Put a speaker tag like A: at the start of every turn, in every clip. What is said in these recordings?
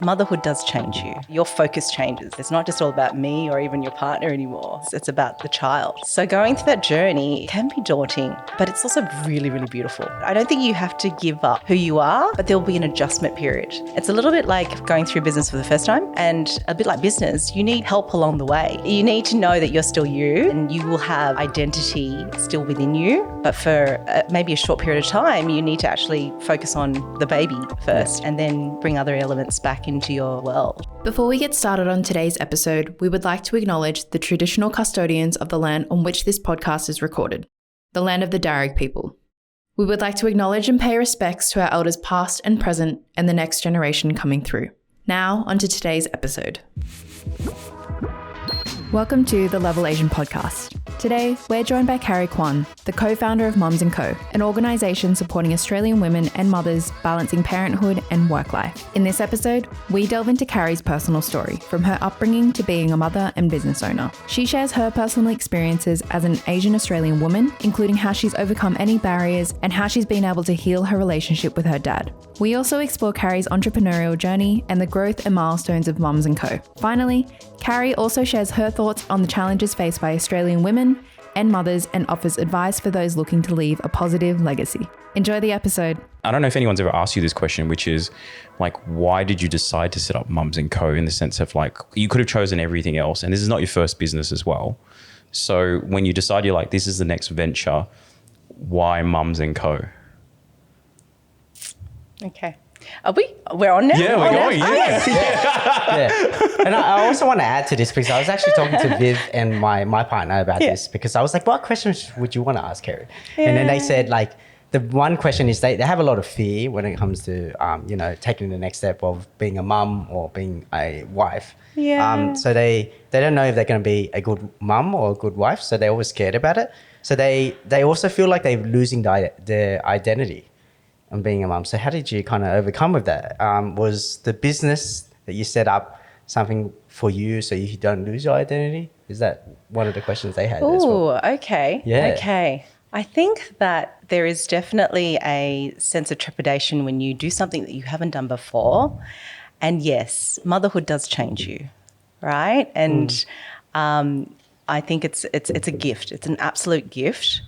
A: Motherhood does change you. Your focus changes. It's not just all about me or even your partner anymore. It's about the child. So going through that journey can be daunting, but it's also really, really beautiful. I don't think you have to give up who you are, but there'll be an adjustment period. It's a little bit like going through business for the first time, and a bit like business, you need help along the way. You need to know that you're still you and you will have identity still within you, but for maybe a short period of time, you need to actually focus on the baby first and then bring other elements back into your world.
B: Before we get started on today's episode, we would like to acknowledge the traditional custodians of the land on which this podcast is recorded, the land of the Darug people. We would like to acknowledge and pay respects to our elders past and present and the next generation coming through. Now, onto today's episode. Welcome to the Level Asian podcast. Today, we're joined by Carrie Kwan, the co-founder of Mums & Co., an organisation supporting Australian women and mothers balancing parenthood and work life. In this episode, we delve into Carrie's personal story, from her upbringing to being a mother and business owner. She shares her personal experiences as an Asian Australian woman, including how she's overcome any barriers and how she's been able to heal her relationship with her dad. We also explore Carrie's entrepreneurial journey and the growth and milestones of Mums & Co. Finally, Carrie also shares her thoughts on the challenges faced by Australian women and mothers and offers advice for those looking to leave a positive legacy. Enjoy the episode.
C: I don't know if anyone's ever asked you this question, which is like, why did you decide to set up Mums & Co. in the sense of like, you could have chosen everything else and this is not your first business as well. So when you decide you're like, this is the next venture, why Mums & Co.?
A: Okay. We're on now?
C: Yeah, we're going.
D: Yeah. And I also want to add to this because I was actually talking to Viv and my partner about this because I was like, what questions would you want to ask Carrie? Yeah. And then they said like, the one question is they have a lot of fear when it comes to, taking the next step of being a mum or being a wife.
A: Yeah.
D: So they don't know if they're going to be a good mum or a good wife. So they're always scared about it. So they also feel like they're losing their identity on being a mum. So how did you kind of overcome with that? Was the business that you set up something for you so you don't lose your identity? Is that one of the questions they had as well?
A: Oh, okay.
D: Yeah.
A: Okay. I think that there is definitely a sense of trepidation when you do something that you haven't done before. And yes, motherhood does change you, right? And I think it's a gift. It's an absolute gift.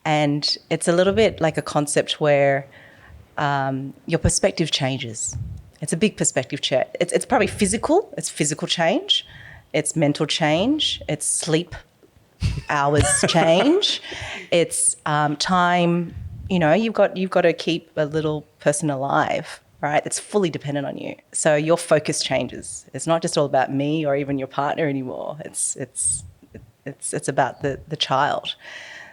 A: And it's a little bit like a concept where your perspective changes. It's a big perspective change. It's probably physical. It's physical change. It's mental change. It's sleep hours change. It's time. You've got to keep a little person alive, right? It's fully dependent on you. So your focus changes. It's not just all about me or even your partner anymore. It's about the child.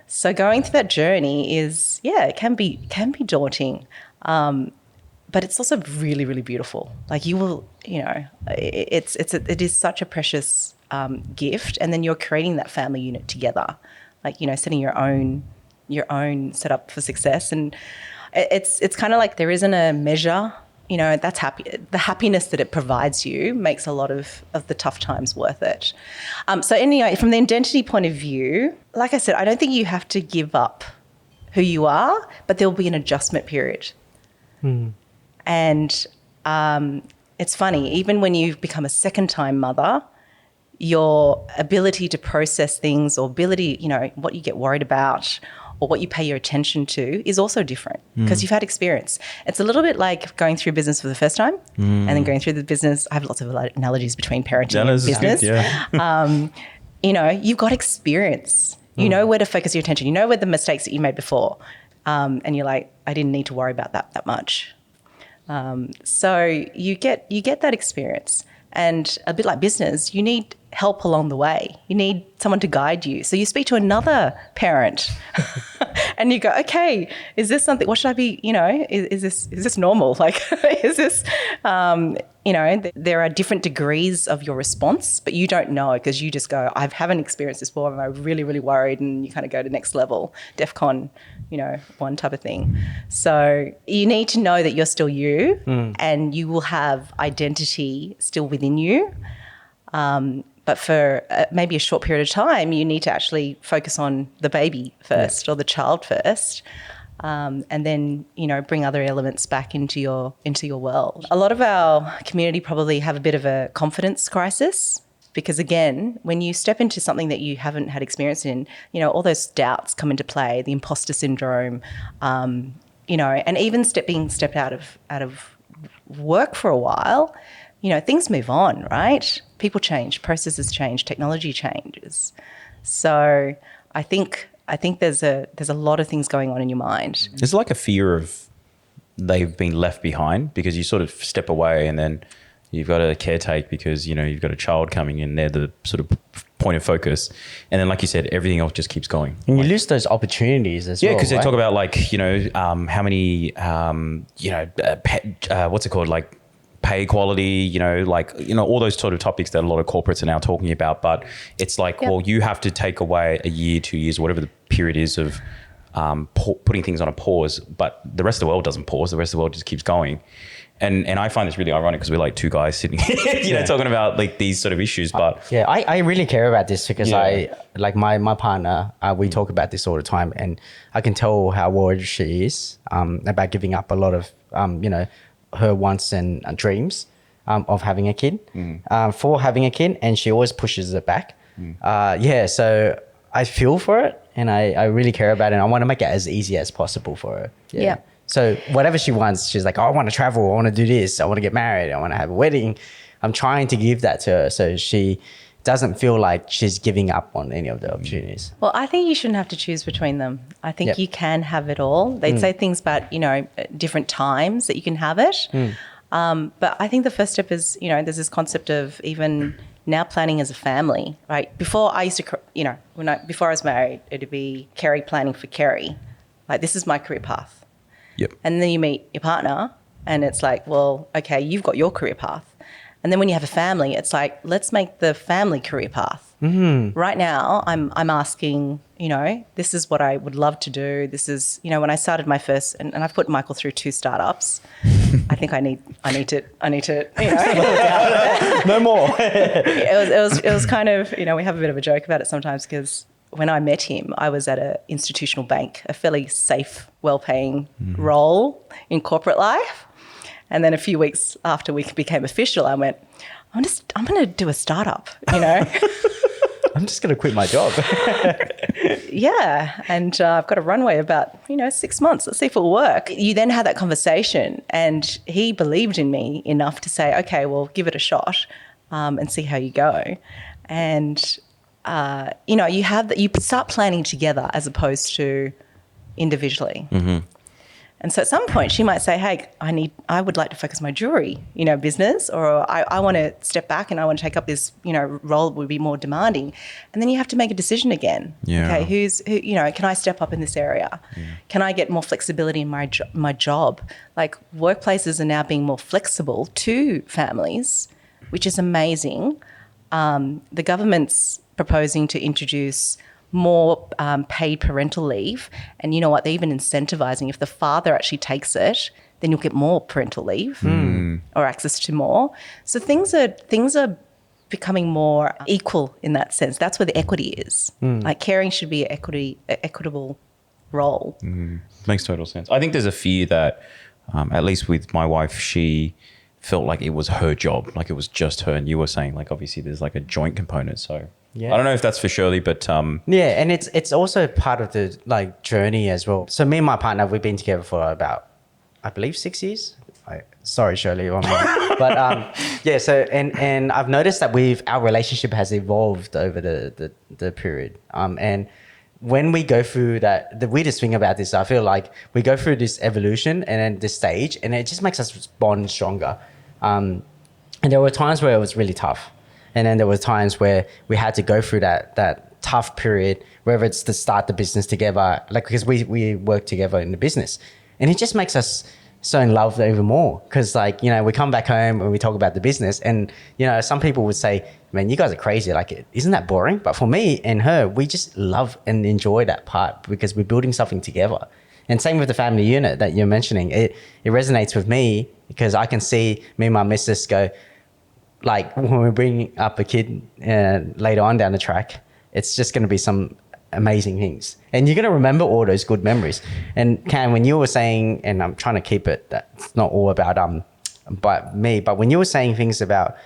A: So going through that journey it can be daunting, but it's also really, really beautiful. Like you will, it is such a precious gift, and then you're creating that family unit together, like setting your own setup for success, and it's kind of like there isn't a measure. That's happy. The happiness that it provides you makes a lot of the tough times worth it. So anyway, from the identity point of view, like I said, I don't think you have to give up who you are, but there'll be an adjustment period. And it's funny, even when you've become a second-time mother, your ability to process things or ability, what you get worried about or what you pay your attention to is also different because you've had experience. It's a little bit like going through business for the first time and then going through the business. I have lots of analogies between parenting and business. You've got experience. You know where to focus your attention. You know where the mistakes that you made before. And you're like, I didn't need to worry about that much. So you get that experience. And a bit like business, you need help along the way. You need someone to guide you. So you speak to another parent and you go, okay, is this something, what should I be, is this normal? Like, is this, there are different degrees of your response, but you don't know because you just go, I haven't experienced this before. I'm really, really worried. And you kind of go to next level, DEFCON, one type of thing. So you need to know that you're still you and you will have identity still within you. But for maybe a short period of time, you need to actually focus on the baby first or the child first. and then, bring other elements back into your world. A lot of our community probably have a bit of a confidence crisis because, again, when you step into something that you haven't had experience in, all those doubts come into play, the imposter syndrome, and even stepped out of work for a while, things move on, right? People change, processes change, technology changes. So I think there's a lot of things going on in your mind.
C: There's like a fear of they've been left behind because you sort of step away and then you've got to caretake because, you've got a child coming in. They're the sort of point of focus. And then, like you said, everything else just keeps going.
D: And you lose those opportunities as well.
C: Yeah, because
D: right?
C: they talk about how many, what's it called? Like pay equality, all those sort of topics that a lot of corporates are now talking about. But it's like, well, you have to take away a year, 2 years, whatever the period is of putting things on a pause. But the rest of the world doesn't pause. The rest of the world just keeps going. And I find this really ironic because we're like two guys sitting here, talking about like these sort of issues. But
D: I really care about this because I like my partner, we talk about this all the time, and I can tell how worried she is about giving up a lot of her wants and dreams of having a kid, for having a kid, and she always pushes it back. So I feel for it, and I really care about it, and I want to make it as easy as possible for her.
A: Yeah.
D: So whatever she wants, she's like, oh, I want to travel, I want to do this, I want to get married, I want to have a wedding. I'm trying to give that to her so she doesn't feel like she's giving up on any of the opportunities.
A: Well, I think you shouldn't have to choose between them. I think you can have it all. They'd say things about, different times that you can have it. But I think the first step is, there's this concept of even now planning as a family, right? Before I used to, before I was married, it'd be Carrie planning for Carrie. Like, this is my career path.
C: Yep.
A: And then you meet your partner and it's like, well, okay, you've got your career path. And then when you have a family, it's like, let's make the family career path. Mm-hmm. Right now, I'm asking, this is what I would love to do. This is, when I started my first, and I've put Michael through 2 startups. I think I need to,
D: No more.
A: It was kind of, we have a bit of a joke about it sometimes because when I met him, I was at an institutional bank, a fairly safe, well-paying role in corporate life. And then a few weeks after we became official, I went, I'm going to do a startup,
D: I'm just going to quit my job.
A: Yeah. And I've got a runway about, 6 months. Let's see if it'll work. You then had that conversation and he believed in me enough to say, okay, well, give it a shot and see how you go. And you have that. You start planning together as opposed to individually. Mm-hmm. And so at some point she might say, hey, I would like to focus my jewelry, business, or I want to step back and I want to take up this, role that would be more demanding. And then you have to make a decision again.
C: Yeah.
A: Okay, can I step up in this area? Yeah. Can I get more flexibility in my job? Like, workplaces are now being more flexible to families, which is amazing. The government's proposing to introduce more paid parental leave. And you know what? They're even incentivizing if the father actually takes it, then you'll get more parental leave or access to more. So things are becoming more equal in that sense. That's where the equity is. Like, caring should be an equitable role.
C: Makes total sense. I think there's a fear that, at least with my wife, she felt like it was her job, like it was just her. And you were saying, like, obviously there's like a joint component. So yeah. I don't know if that's for Shirley, but
D: yeah, and it's also part of the like journey as well. So me and my partner, we've been together for about, I believe, 6 years. Sorry, Shirley, I'm wrong. But yeah. So and I've noticed that our relationship has evolved over the period. And when we go through that, the weirdest thing about this, I feel like we go through this evolution and then this stage, and it just makes us bond stronger. And there were times where it was really tough. And then there were times where we had to go through that tough period, whether it's to start the business together, like, because we work together in the business. And it just makes us so in love even more. Because, like, we come back home and we talk about the business, and, some people would say, man, you guys are crazy. Like, isn't that boring? But for me and her, we just love and enjoy that part because we're building something together. And same with the family unit that you're mentioning. It resonates with me because I can see me and my missus go, like, when we bring up a kid later on down the track, it's just going to be some amazing things. And you're going to remember all those good memories. And Cam, when you were saying, and I'm trying to keep it, that's not all about but when you were saying things about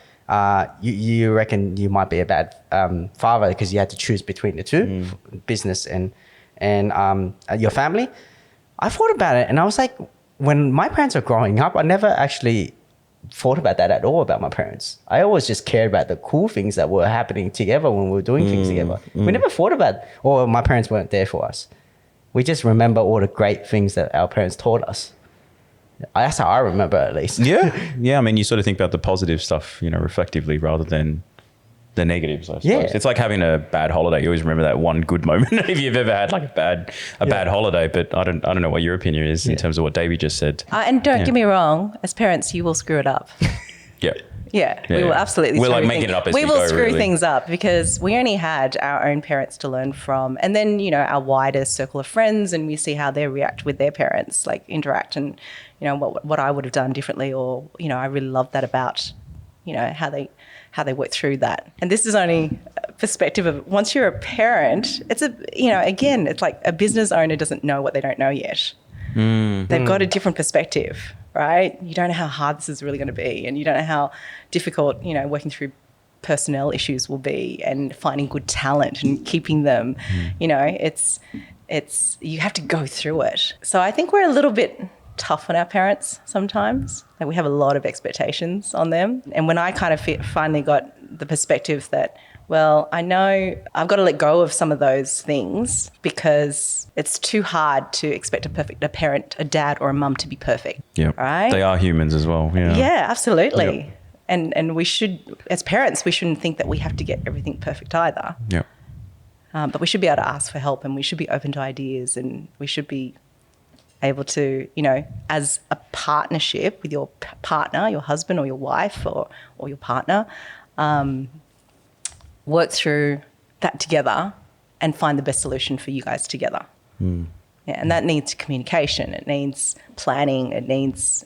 D: you reckon you might be a bad father because you had to choose between the two, business and your family, I thought about it and I was like, when my parents were growing up, I never actually thought about that at all about my parents. I always just cared about the cool things that were happening together when we were doing things together. We never thought about, or my parents weren't there for us. We just remember all the great things that our parents taught us. That's how I remember, at least.
C: Yeah. I mean, you sort of think about the positive stuff, reflectively rather than the negatives, I suppose.
D: Yeah.
C: It's like having a bad holiday. You always remember that one good moment if you've ever had like a bad holiday. But I don't know what your opinion is in terms of what Davey just said.
A: And don't get me wrong, as parents, you will screw it up.
C: Yeah.
A: Yeah, we will absolutely.
C: We're like making it up as we go.
A: We will screw
C: really.
A: things up because we only had our own parents to learn from, and then our wider circle of friends, and we see how they react with their parents, like interact, and what I would have done differently, or I really love that about how they work through that. And this is only a perspective of once you're a parent, it's again, it's like a business owner doesn't know what they don't know yet. They've got a different perspective, right? You don't know how hard this is really going to be, and you don't know how difficult, working through personnel issues will be, and finding good talent and keeping them. It's you have to go through it. So I think we're a little bit tough on our parents sometimes. Like we have a lot of expectations on them. And when I kind of finally got the perspective that, well, I know I've got to let go of some of those things because it's too hard to expect a parent, a dad or a mum to be perfect.
C: Yeah.
A: Right?
C: They are humans as well. Yeah.
A: Yeah, absolutely.
C: Yep.
A: And we should, as parents, we shouldn't think that we have to get everything perfect either.
C: Yeah.
A: But we should be able to ask for help, and we should be open to ideas, and we should be able to, as a partnership with your partner, your husband or your wife or your partner, work through that together and find the best solution for you guys together. Yeah, and that needs communication. It needs planning. It needs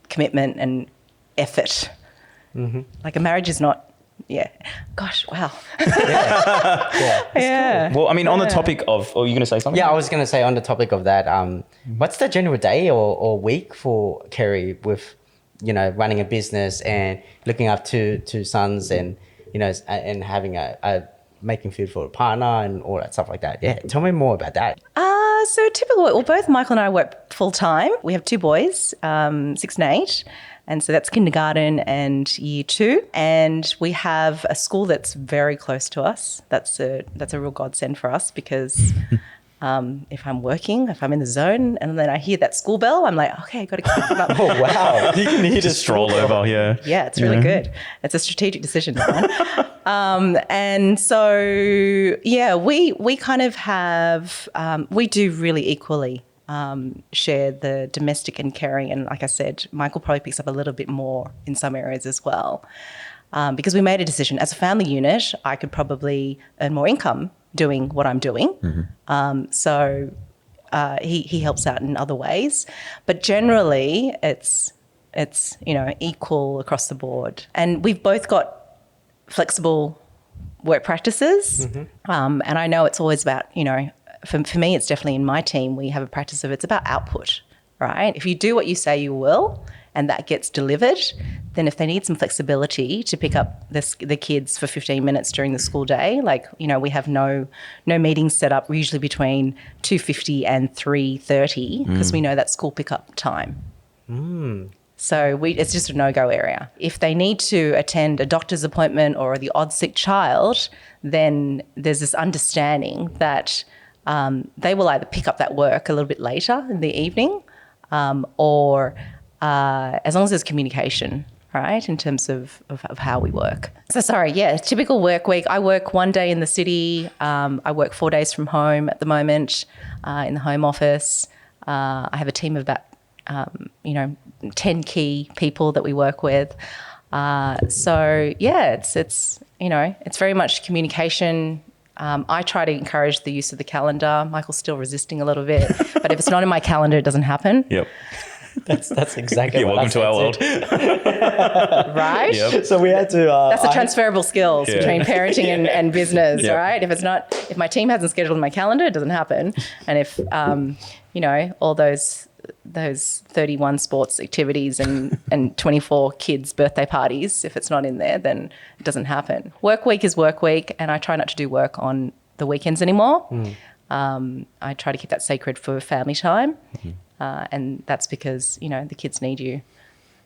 A: commitment and effort. Like a marriage is not, gosh, wow. Yeah.
C: Well, I mean, on the topic of, are you going to say something?
D: Yeah, I was going to say on the topic of that, what's the general day or week for Carrie with, running a business and looking after two sons and, and having making food for a partner and all that stuff like that. Yeah, tell me more about that.
A: So typical, well, both Michael and I work full time. We have two boys, 6 and 8. And so that's kindergarten and year 2. And we have a school that's very close to us. That's a real godsend for us because if I'm working, if I'm in the zone and then I hear that school bell, I'm like, okay, got to keep them up.
D: Oh, wow. You can hear
C: Just stroll over, yeah.
A: Yeah, it's really good. It's a strategic decision, that one. And so, yeah, we kind of have, we do really equally share the domestic and caring. And like I said, Michael probably picks up a little bit more in some areas as well. Because we made a decision. As a family unit, I could probably earn more income doing what I'm doing. So he helps out in other ways. But generally, it's equal across the board. And we've both got flexible work practices. And I know it's always about, for me, it's definitely in my team, we have a practice of it's about output, right? If you do what you say you will and that gets delivered, then if they need some flexibility to pick up the kids for 15 minutes during the school day, we have no meetings set up, usually between 2:50 and 3:30 because we know that school pickup time. So it's just a no-go area. If they need to attend a doctor's appointment or the odd sick child, then there's this understanding that they will either pick up that work a little bit later in the evening or as long as there's communication, right, in terms of how we work. So typical work week. I work 1 day in the city. I work 4 days from home at the moment in the home office. I have a team of about 10 key people that we work with. It's very much communication. I try to encourage the use of the calendar. Michael's still resisting a little bit, but if it's not in my calendar, it doesn't happen.
C: Yep.
D: That's exactly
C: Yeah,
D: what
C: welcome to our world.
A: right?
C: Yep.
D: So we had to.
A: That's the transferable skills
C: Yeah.
A: between parenting and business,
C: Yep.
A: right? If my team hasn't scheduled in my calendar, it doesn't happen. And if, all those 31 sports activities and 24 kids' birthday parties, if it's not in there, then it doesn't happen. Work week is work week, and I try not to do work on the weekends anymore. I try to keep that sacred for family time. And that's because, the kids need you.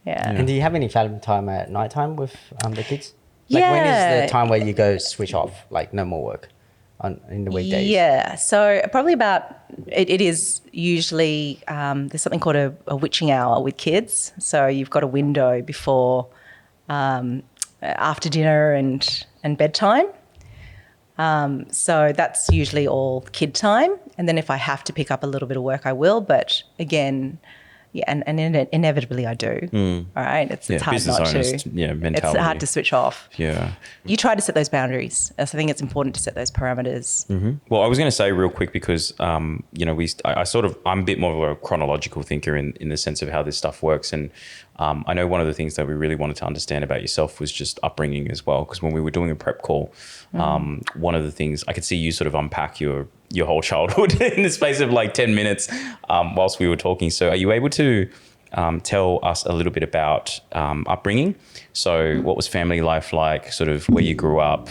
A: Yeah.
D: And do you have any family time at night time with the kids? Like when is the time where you go switch off, like no more work in the weekdays?
A: Yeah. So probably it is usually, there's something called a witching hour with kids. So you've got a window before, after dinner and bedtime. So that's usually all kid time. And then if I have to pick up a little bit of work, I will. But again, and inevitably I do. All right. It's hard not to.
C: Mentality.
A: It's hard to switch off.
C: Yeah.
A: You try to set those boundaries. So I think it's important to set those parameters.
C: Well, I was going to say real quick because, I'm a bit more of a chronological thinker in the sense of how this stuff works. And I know one of the things that we really wanted to understand about yourself was just upbringing as well. Because when we were doing a prep call, one of the things I could see you sort of unpack your whole childhood in the space of like 10 minutes whilst we were talking. So are you able to tell us a little bit about upbringing? So what was family life like, sort of where you grew up,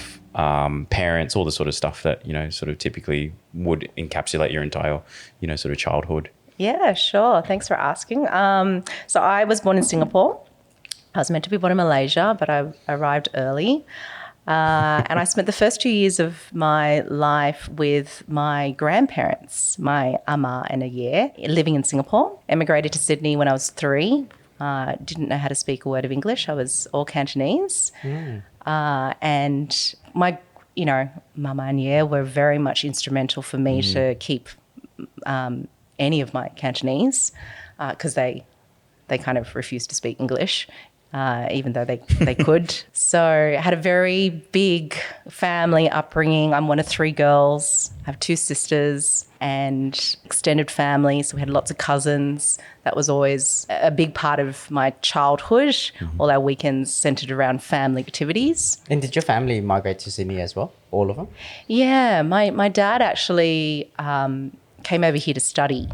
C: parents, all the sort of stuff that, sort of typically would encapsulate your entire, sort of childhood?
A: Yeah, sure. Thanks for asking. So I was born in Singapore. I was meant to be born in Malaysia, but I arrived early. And I spent the first 2 years of my life with my grandparents, my ama and a year, living in Singapore. Emigrated to Sydney when I was 3. Didn't know how to speak a word of English. I was all Cantonese. And my, mama and yeah were very much instrumental for me to keep any of my Cantonese because they kind of refused to speak English. Even though they could. So I had a very big family upbringing. I'm one of 3 girls. I have 2 sisters and extended family. So we had lots of cousins. That was always a big part of my childhood. All our weekends centered around family activities.
D: And did your family migrate to Sydney as well? All of them?
A: Yeah, my dad actually came over here to study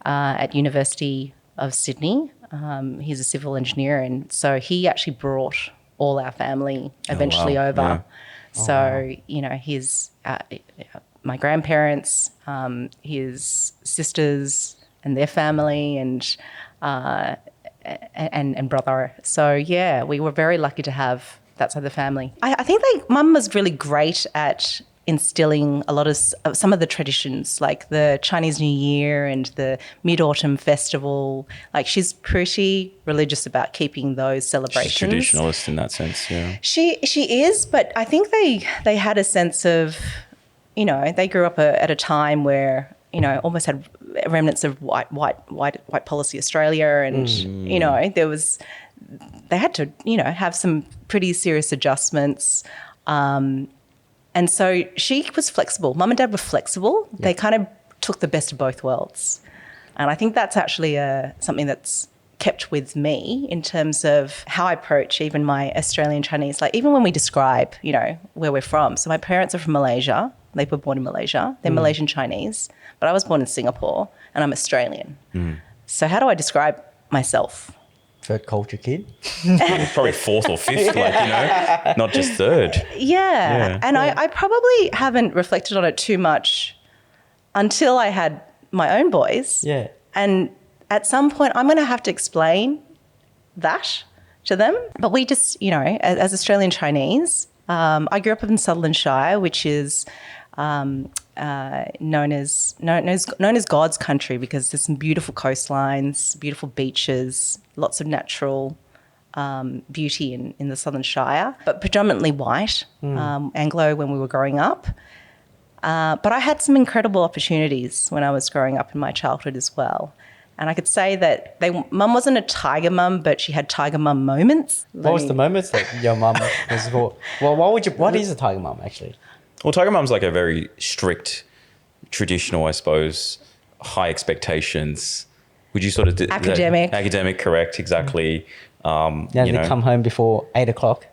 A: at University of Sydney. He's a civil engineer, and so he actually brought all our family eventually over. Yeah. So, his my grandparents, his sisters and their family and brother. So, yeah, we were very lucky to have that side of the family. I think Mum was really great at instilling a lot of some of the traditions, like the Chinese New Year and the Mid-Autumn Festival. Like, she's pretty religious about keeping those celebrations.
C: She's traditionalist in that sense, yeah.
A: She is, but I think they had a sense of, they grew up at a time where, almost had remnants of white policy Australia, and they had to, have some pretty serious adjustments. And so she was flexible. Mum and Dad were flexible. Yeah. They kind of took the best of both worlds. And I think that's actually something that's kept with me in terms of how I approach even my Australian Chinese. Like, even when we describe, where we're from. So my parents are from Malaysia. They were born in Malaysia. They're Malaysian Chinese. But I was born in Singapore and I'm Australian. So how do I describe myself?
D: Third culture kid?
C: Probably 4th or 5th, not just 3rd.
A: Yeah. And I probably haven't reflected on it too much until I had my own boys.
D: Yeah.
A: And at some point, I'm going to have to explain that to them. But we just, as Australian Chinese, I grew up in Sutherland Shire, which is known as God's country because there's some beautiful coastlines, beautiful beaches, lots of natural beauty in the Southern Shire, but predominantly white, Anglo when we were growing up. But I had some incredible opportunities when I was growing up in my childhood as well. And I could say that Mum wasn't a tiger mum, but she had tiger mum moments.
D: What was the moments that your mum was for? Well, what is a tiger mum actually?
C: Well, tiger mum's like a very strict, traditional, I suppose, high expectations, Would you sort of
A: Academic,
C: correct, exactly.
D: Yeah,
C: you
D: they
C: know,
D: come home before 8 o'clock.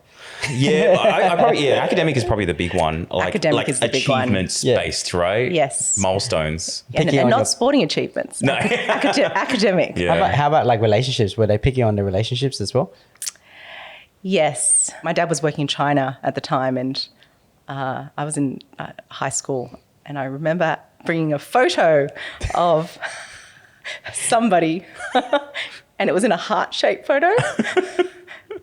C: yeah, I probably academic is probably the big one.
A: Academic is the big one.
C: Achievements
D: Yeah.
C: based, right?
A: Yes.
C: Milestones.
A: And
D: Picky on
A: not
D: your-
A: sporting achievements.
C: No.
A: Academic.
C: Yeah.
D: How about like relationships? Were they picky on the relationships as well?
A: Yes. My dad was working in China at the time, and I was in high school, and I remember bringing a photo of somebody and it was in a heart-shaped photo.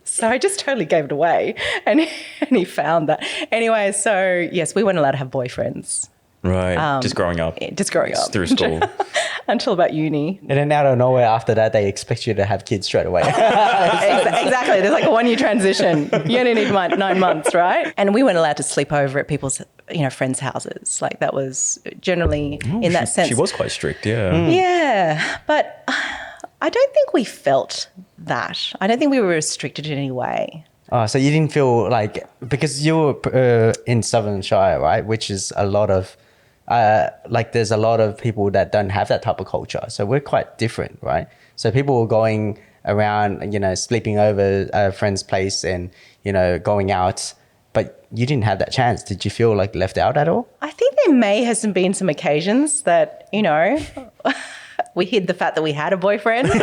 A: So I just totally gave it away, and he found that. Anyway, so yes, we weren't allowed to have boyfriends.
C: Right. Just growing up. Through school.
A: Until about uni.
D: And then out of nowhere after that, they expect you to have kids straight away.
A: Exactly. There's like a 1 year transition. You only need 9 months, right? And we weren't allowed to sleep over at people's, friends' houses. Like that was generally in that sense.
C: She was quite strict, yeah.
A: Yeah. But I don't think we felt that. I don't think we were restricted in any way.
D: Oh, so you didn't feel like, because you were in Southern Shire, right? Which is a lot of, there's a lot of people that don't have that type of culture. So we're quite different, right? So people were going around, sleeping over a friend's place and, going out, but you didn't have that chance. Did you feel like left out at all?
A: I think there may have been some occasions that, we hid the fact that we had a boyfriend.
D: So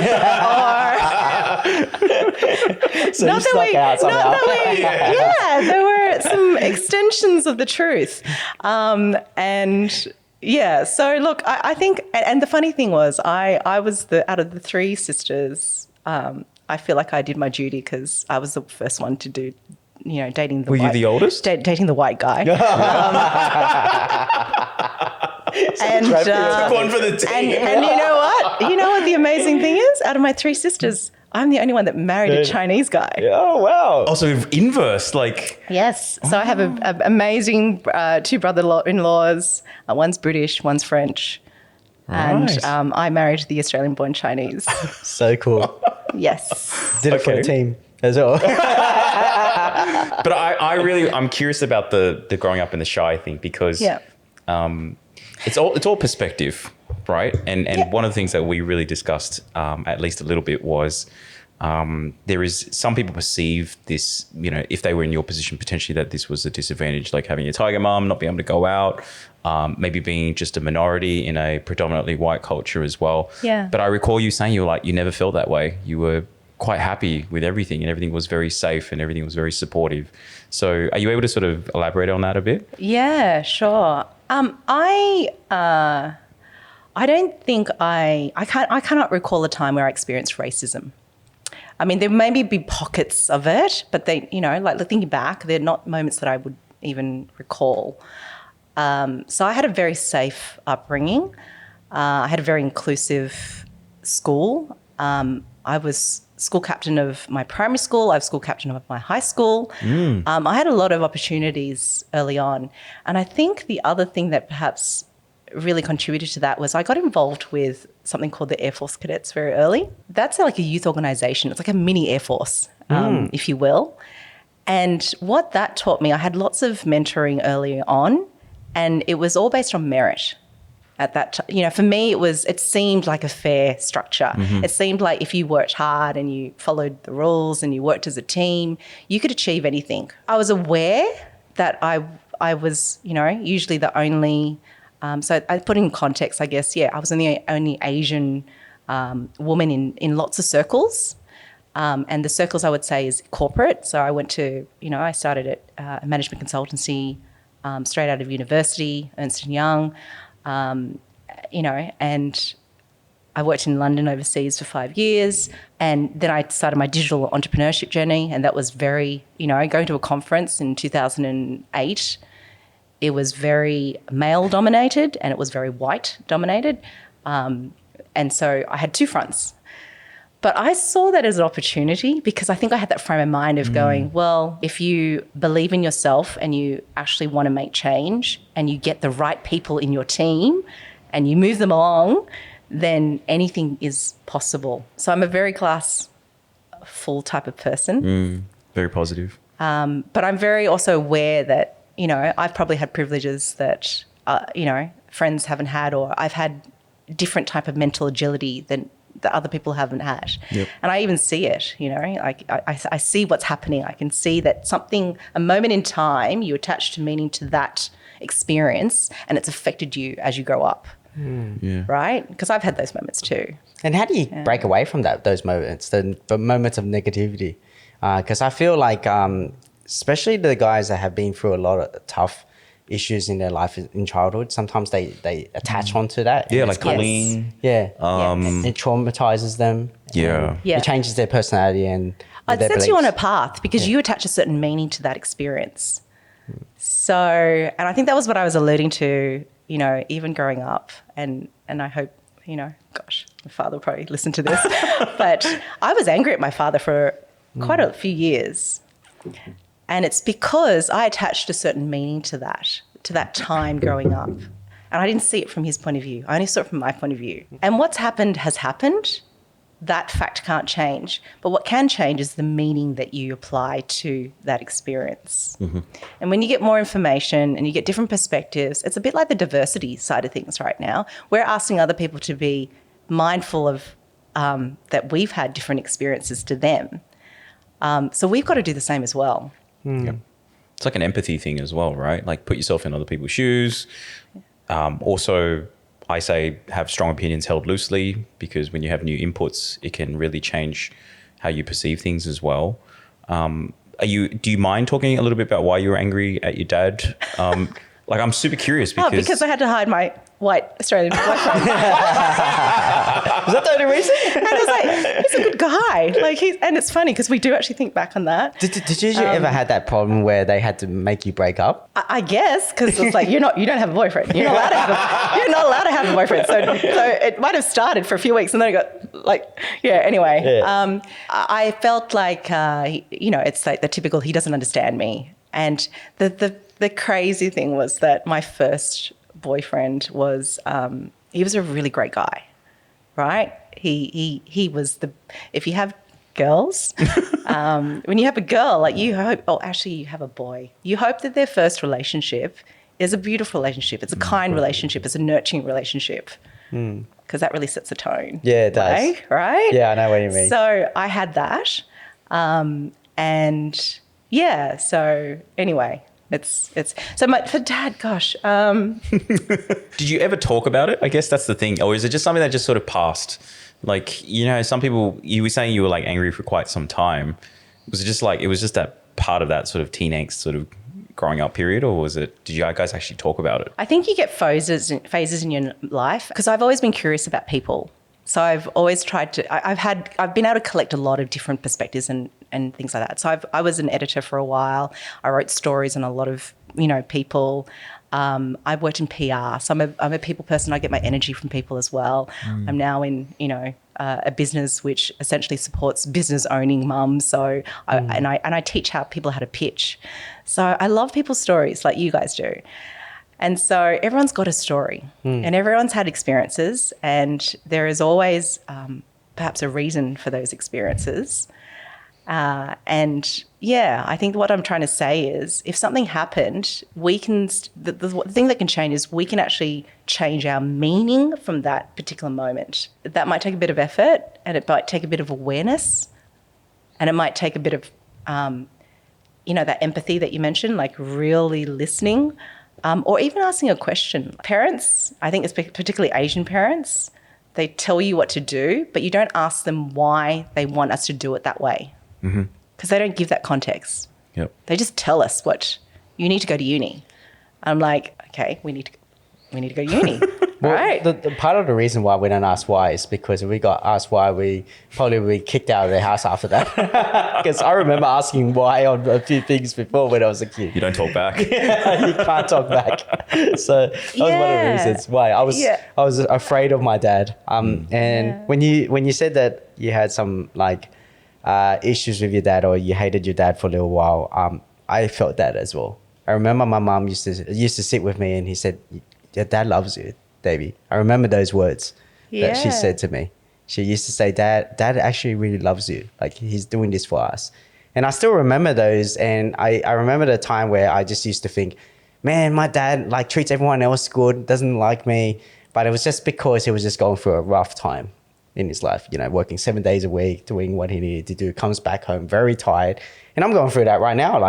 D: you snuck out somehow.
A: Yeah, there were some extensions of the truth. And yeah, so look, I think, and the funny thing was I was out of the three sisters, I feel like I did my duty because I was the first one to do, dating the
C: Were you the oldest?
A: Dating the white guy. And
C: one for the team.
A: And you know what? You know what the amazing thing is? Out of my three sisters, I'm the only one that married a Chinese guy.
D: Oh, wow.
C: Also inverse, like.
A: Yes. So I have an amazing two brother-in-laws. One's British, one's French.
C: Nice.
A: And I married the Australian-born Chinese.
D: So cool.
A: Yes.
D: Did it for the team as well.
C: But I'm curious about the growing up in the Shire thing because it's all perspective, right? And one of the things that we really discussed, at least a little bit, was there is some people perceive this, if they were in your position, potentially that this was a disadvantage, like having a tiger mum, not being able to go out, maybe being just a minority in a predominantly white culture as well.
A: Yeah.
C: But I recall you saying you never felt that way. You were quite happy with everything and everything was very safe and everything was very supportive. So are you able to sort of elaborate on that a bit?
A: Yeah, sure. I don't think I cannot recall a time where I experienced racism. I mean, there maybe be pockets of it, but they, like thinking back, they're not moments that I would even recall. So I had a very safe upbringing. I had a very inclusive school. I was school captain of my primary school. I was school captain of my high school. I had a lot of opportunities early on. And I think the other thing that perhaps really contributed to that was I got involved with something called the Air Force Cadets very early. That's like a youth organisation. It's like a mini Air Force, if you will. And what that taught me, I had lots of mentoring early on, and it was all based on merit. At that time, for me, it seemed like a fair structure. It seemed like if you worked hard and you followed the rules and you worked as a team, you could achieve anything. I was aware that I was, usually the only, so I put in context, I guess, I was the only Asian woman in lots of circles. And the circles I would say is corporate. So I went to, I started at a management consultancy straight out of university, Ernst & Young. And I worked in London overseas for 5 years, and then I started my digital entrepreneurship journey, and that was very, going to a conference in 2008, it was very male dominated and it was very white dominated. And so I had two fronts. But I saw that as an opportunity because I think I had that frame of mind of going, well, if you believe in yourself and you actually want to make change and you get the right people in your team and you move them along, then anything is possible. So I'm a very glass full type of person.
C: Very positive.
A: But I'm very also aware that, I've probably had privileges that, friends haven't had, or I've had different type of mental agility than that other people haven't had.
C: Yep.
A: And I even see it, you know, like I see what's happening. I can see that a moment in time, you attach to meaning to that experience and it's affected you as you grow up.
C: Yeah.
A: Right? Because I've had those moments too.
D: And how do you break away from those moments, the moments of negativity? Because I feel like, especially the guys that have been through a lot of tough issues in their life in childhood, sometimes they attach onto that.
C: Yeah,
D: and
C: like
D: it's kind of-
C: bullying.
D: Yeah.
A: Yes.
D: It traumatizes them.
C: Yeah.
D: And
A: Yeah.
D: It changes their personality and
A: It
D: their
A: sets you on a
D: beliefs.
A: path because you attach a certain meaning to that experience. So, and I think that was what I was alluding to, you know, even growing up. And I hope, you know, gosh, my father will probably listen to this. But I was angry at my father for quite a few years. And it's because I attached a certain meaning to that time growing up. And I didn't see it from his point of view. I only saw it from my point of view. And what's happened has happened. That fact can't change. But what can change is the meaning that you apply to that experience. And when you get more information and you get different perspectives, it's a bit like the diversity side of things right now. We're asking other people to be mindful of that we've had different experiences to them. So we've got to do the same as well.
C: Yeah. It's like an empathy thing as well, right? Like put yourself in other people's shoes. Also, I say have strong opinions held loosely because when you have new inputs, it can really change how you perceive things as well. Do you mind talking a little bit about why you were angry at your dad? Like I'm super curious
A: Because I had to hide my white Australian boyfriend.
D: Was that the only reason?
A: And it's like, he's a good guy. And it's funny because we do actually think back on that.
D: Did you ever had that problem where they had to make you break up?
A: I guess because it's like you don't have a boyfriend. You're not allowed to have a boyfriend. So it might have started for a few weeks and then it got like anyway.
D: Yeah.
A: I felt like it's like the typical he doesn't understand me. And the crazy thing was that my first boyfriend was he was a really great guy, right? He was if you have girls, when you have a girl, like you hope, actually you have a boy, you hope that their first relationship is a beautiful relationship. It's a kind relationship. It's a nurturing relationship. Because that really sets a tone.
D: Yeah, it does.
A: Right?
D: Yeah, I know what you mean.
A: So I had that. And yeah, so anyway, it's so for Dad, gosh.
C: Did you ever talk about it? I guess that's the thing. Or is it just something that just sort of passed? Like, you know, some people, you were saying you were like angry for quite some time. Was it just like, it was just that part of that sort of teen angst sort of growing up period, or did you guys actually talk about it?
A: I think you get phases in your life because I've always been curious about people. So I've always tried to, I've been able to collect a lot of different perspectives and things like that. So I was an editor for a while. I wrote stories on a lot of, people. I've worked in PR. So I'm a people person. I get my energy from people as well. I'm now in, a business which essentially supports business owning mums. So I teach people how to pitch. So I love people's stories like you guys do. And so everyone's got a story and everyone's had experiences, and there is always perhaps a reason for those experiences. I think what I'm trying to say is if something happened, we can, the thing that can change is we can actually change our meaning from that particular moment. That might take a bit of effort, and it might take a bit of awareness, and it might take a bit of, that empathy that you mentioned, like really listening. Or even asking a question. Parents, I think it's particularly Asian parents, they tell you what to do, but you don't ask them why they want us to do it that way. Because they don't give that context.
C: Yep.
A: They just tell us what, you need to go to uni. I'm like, okay, we need to go to uni.
D: Well,
A: right?
D: the part of the reason why we don't ask why is because if we got asked why, we probably would be kicked out of the house after that. Because I remember asking why on a few things before when I was a kid.
C: You don't talk back.
D: You can't talk back. So that was one of the reasons why I was afraid of my dad. When you said that you had some issues with your dad or you hated your dad for a little while, I felt that as well. I remember my mom used to sit with me and he said, "Your dad loves you, Davey." I remember those words that she said to me. She used to say, Dad actually really loves you. Like, he's doing this for us. And I still remember those. And I remember the time where I just used to think, man, my dad treats everyone else good, doesn't like me. But it was just because he was just going through a rough time. in his life, working 7 days a week, doing what he needed to do, comes back home very tired. And I'm going through that right now,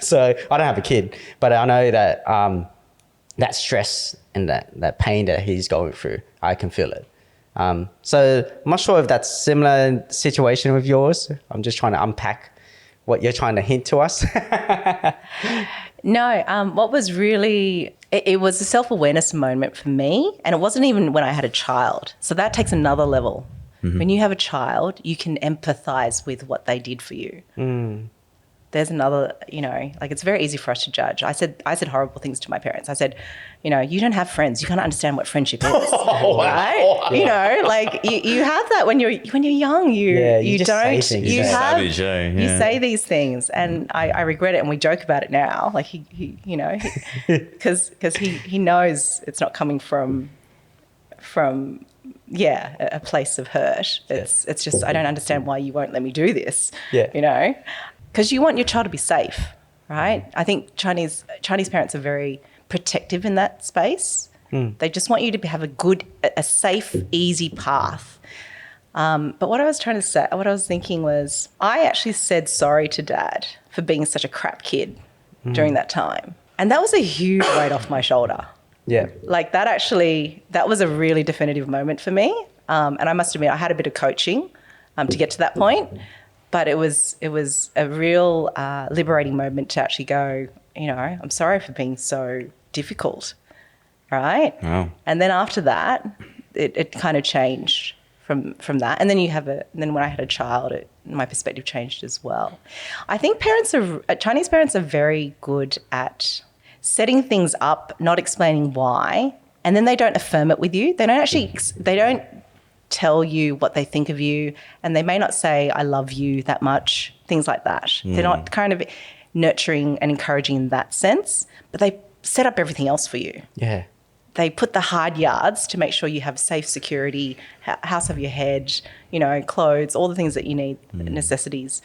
D: so I don't have a kid, but I know that that stress and that pain that he's going through, I can feel it. So I'm not sure if that's a similar situation with yours. I'm just trying to unpack what you're trying to hint to us.
A: No, what was really, it was a self-awareness moment for me, and it wasn't even when I had a child. So that takes another level. When you have a child, you can empathize with what they did for you. There's another, it's very easy for us to judge. I said horrible things to my parents. I said, you don't have friends. You can't understand what friendship is, right? Yeah. You have that when you're young. You
D: just
A: don't.
D: say things.
A: You have.
C: Savage, eh?
A: You
C: Yeah.
A: say these things, and I regret it. And we joke about it now. Like because he knows it's not coming from a place of hurt. It's just I don't understand why you won't let me do this.
D: Yeah.
A: Because you want your child to be safe, right? I think Chinese parents are very protective in that space. They just want you to have a safe, easy path. But what I was thinking was, I actually said sorry to Dad for being such a crap kid during that time. And that was a huge weight off my shoulder.
D: Yeah.
A: Like that was a really definitive moment for me. And I must admit, I had a bit of coaching to get to that point. But it was a real liberating moment to actually go, I'm sorry for being so difficult, right?
C: Wow.
A: And then after that, it kind of changed from that. And then when I had a child, my perspective changed as well. I think Chinese parents are very good at setting things up, not explaining why, and then they don't affirm it with you. They don't tell you what they think of you, and they may not say I love you that much, things like that. They're not kind of nurturing and encouraging in that sense, but they set up everything else for you.
D: Yeah.
A: They put the hard yards to make sure you have safe security, house over your head, clothes, all the things that you need, necessities.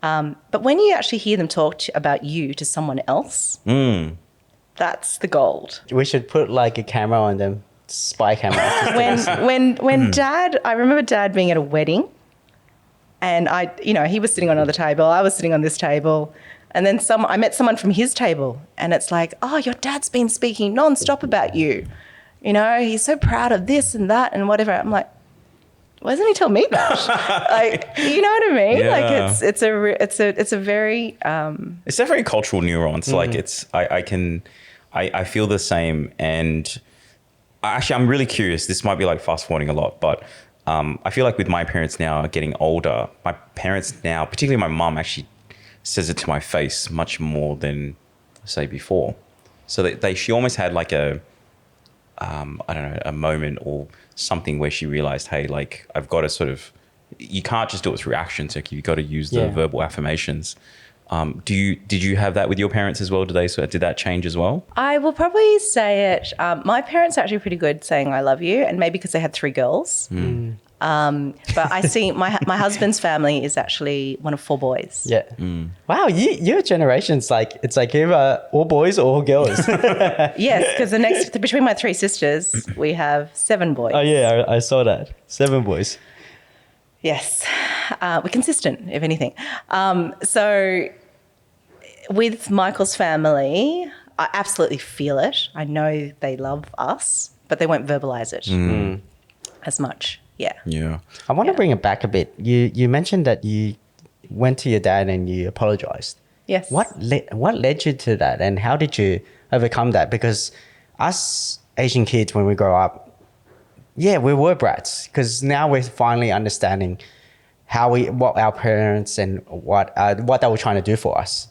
A: But when you actually hear them talk about you to someone else, that's the gold.
D: We should put like a camera on them. Spy camera.
A: When Dad, I remember Dad being at a wedding, and he was sitting on another table, I was sitting on this table, and then I met someone from his table, and it's like, oh, your dad's been speaking nonstop about you. He's so proud of this and that and whatever. I'm like, why doesn't he tell me that? Like, you know what I mean?
C: Yeah.
A: Like it's a very
C: It's a very cultural nuance. Like I feel the same. And actually, I'm really curious. This might be like fast forwarding a lot, but I feel like with my parents now getting older, my parents now, particularly my mum, actually says it to my face much more than, say, before. So she almost had like a moment or something where she realized, hey, like I've got to sort of, you can't just do it through actions. Like you've got to use the verbal affirmations. Did you have that with your parents as well? Did that change as well?
A: I will probably say it. My parents are actually pretty good saying I love you, and maybe because they had 3 girls. But I see my husband's family is actually one of 4 boys.
D: Yeah. Wow, your generation's like, it's like either all boys or all girls.
A: Yes, because between my 3 sisters, we have 7 boys.
D: Oh yeah, I saw that. 7 boys.
A: Yes, we're consistent, if anything. So with Michael's family, I absolutely feel it. I know they love us, but they won't verbalize it as much. Yeah.
C: Yeah.
D: I want to bring it back a bit. You mentioned that you went to your dad and you apologized.
A: Yes.
D: What led you to that, and how did you overcome that? Because us Asian kids, when we grow up, we were brats, because now we're finally understanding what our parents and what they were trying to do for us.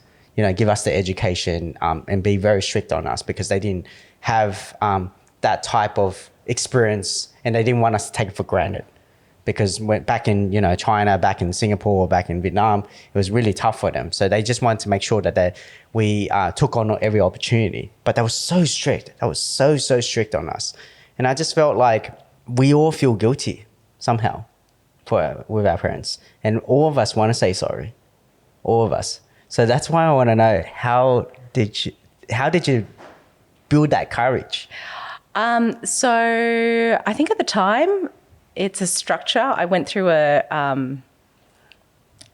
D: Give us the education and be very strict on us, because they didn't have that type of experience, and they didn't want us to take it for granted. Because back in China, back in Singapore, back in Vietnam, it was really tough for them. So they just wanted to make sure that we took on every opportunity. But that was so strict. That was so strict on us, and I just felt like we all feel guilty somehow with our parents, and all of us want to say sorry, all of us. So that's why I want to know, how did you build that courage?
A: So I think at the time, it's a structure. I went through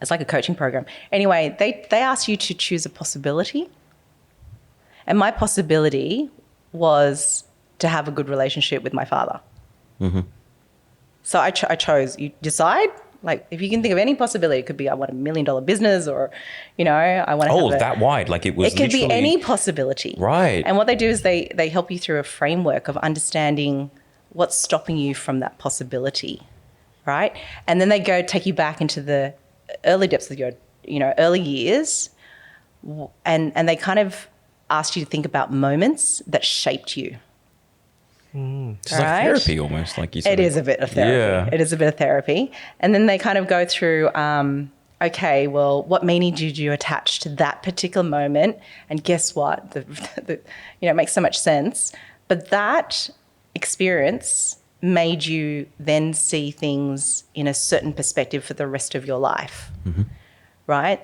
A: it's like a coaching program. Anyway, they ask you to choose a possibility. And my possibility was to have a good relationship with my father.
C: Mm-hmm.
A: So I chose, you decide, like if you can think of any possibility, it could be I want $1 million business or, I want to have
C: that wide. Like it was
A: could be
C: literally
A: any possibility.
C: Right.
A: And what they do is they help you through a framework of understanding what's stopping you from that possibility, right? And then they go take you back into the early depths of your, early years, and they kind of asked you to think about moments that shaped you.
C: It's like therapy almost, like you said.
A: It is a bit of therapy.
C: Yeah.
A: It is a bit of therapy. And then they kind of go through, okay, well, what meaning did you attach to that particular moment? And guess what? It makes so much sense. But that experience made you then see things in a certain perspective for the rest of your life, right?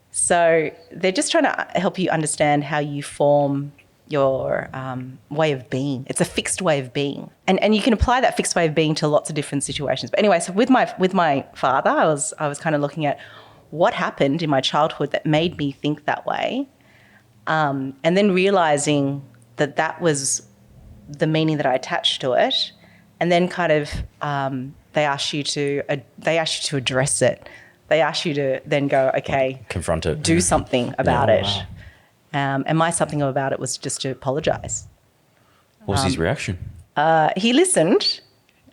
A: So they're just trying to help you understand how you form your way of being. It's a fixed way of being. And you can apply that fixed way of being to lots of different situations. But anyway, so with my father, I was kind of looking at what happened in my childhood that made me think that way, and then realizing that was the meaning that I attached to it. And then kind of they ask you to address it. They ask you to then go, okay,
C: confront it,
A: do something about it.
D: Wow.
A: And my something about it was just to apologise.
C: What was his reaction?
A: He listened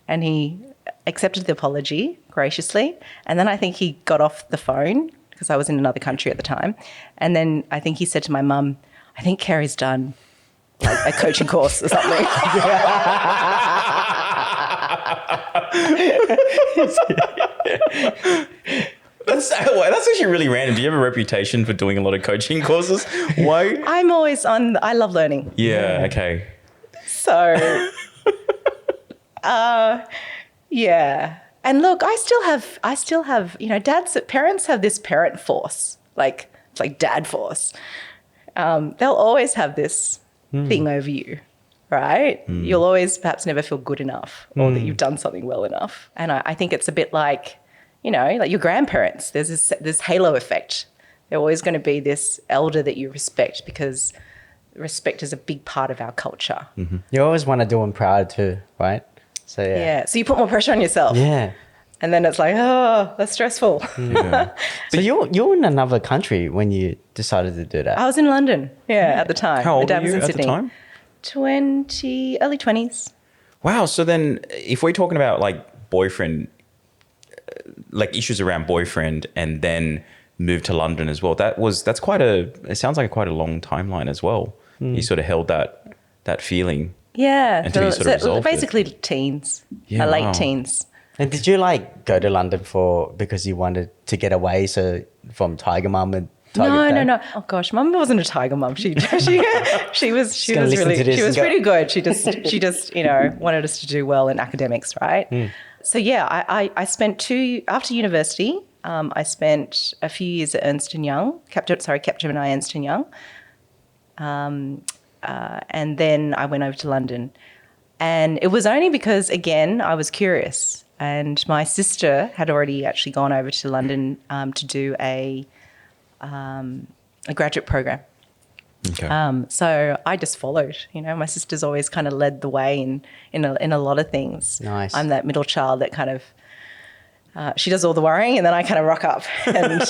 A: and he accepted the apology graciously. And then I think he got off the phone because I was in another country at the time. And then I think he said to my mum, I think Carrie's done like a coaching course or something.
C: That's actually really random. Do you have a reputation for doing a lot of coaching courses? Why?
A: I'm always I love learning.
C: Yeah, okay.
A: So, yeah. And look, I still have, parents have this parent force, like it's like dad force. They'll always have this thing over you, right? You'll always perhaps never feel good enough or that you've done something well enough. And I think it's a bit like, like your grandparents. There's this halo effect. They're always going to be this elder that you respect because respect is a big part of our culture.
D: Mm-hmm. You always want to do them proud too, right? So
A: Yeah. So you put more pressure on yourself.
D: Yeah.
A: And then it's like, oh, that's stressful.
C: Yeah.
D: So you're in another country when you decided to do that.
A: I was in London, at the time.
C: How old
A: My
C: were
A: dad was
C: you
A: in
C: at
A: Sydney.
C: the time?
A: Early 20s.
C: Wow. So then if we're talking about like boyfriend, like issues around boyfriend and then moved to London as well, it sounds like quite a long timeline as well. You sort of held that feeling.
A: Yeah.
C: Until you sort of resolved it.
A: Basically teens,
C: Yeah,
A: late
C: wow.
A: teens.
D: And did you go to London because you wanted to get away from Tiger Mum and Tiger Dad?
A: No. Oh gosh, Mum wasn't a tiger mum. She was
D: listen to this and go-
A: pretty good. She just wanted us to do well in academics, right? So yeah, I spent after university. I spent a few years at Ernst & Young, Capgemini Ernst & Young. And then I went over to London. And it was only because, again, I was curious. And my sister had already actually gone over to London to do a graduate program.
C: Okay.
A: So I just followed. My sister's always kind of led the way in a lot of things.
D: Nice.
A: I'm that middle child that kind of she does all the worrying, and then I kind of rock up, and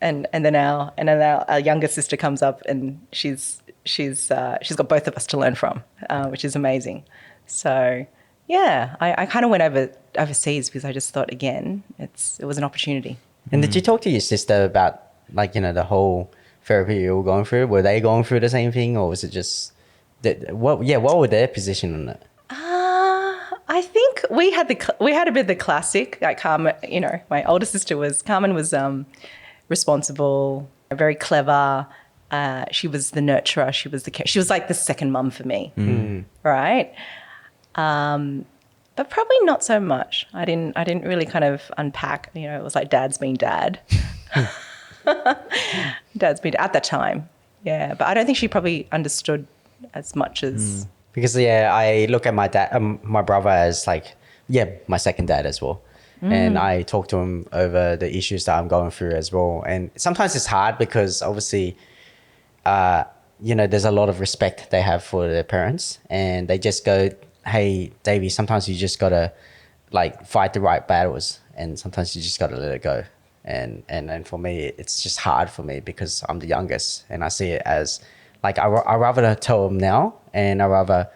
A: and then our younger sister comes up, and she's got both of us to learn from, which is amazing. So yeah, I kind of went overseas because I just thought, again, it was an opportunity.
D: And did you talk to your sister about the whole therapy you were going through? Were they going through the same thing, or was it just what were their position on it?
A: I think we had a bit of the classic, like Carmen. My older sister Carmen was responsible, very clever. She was the nurturer. She was like the second mum for me, right? But probably not so much. I didn't really kind of unpack. It was like Dad's been Dad. Dad's been at that time, yeah. But I don't think she probably understood as much as
D: Because I look at my dad, my brother as like, my second dad as well. And I talk to him over the issues that I'm going through as well. And sometimes it's hard because obviously, there's a lot of respect they have for their parents, and they just go, hey, Davey, sometimes you just got to like fight the right battles, and sometimes you just got to let it go. And for me, it's just hard for me because I'm the youngest, and I see it as like, I rather tell them now, and I rather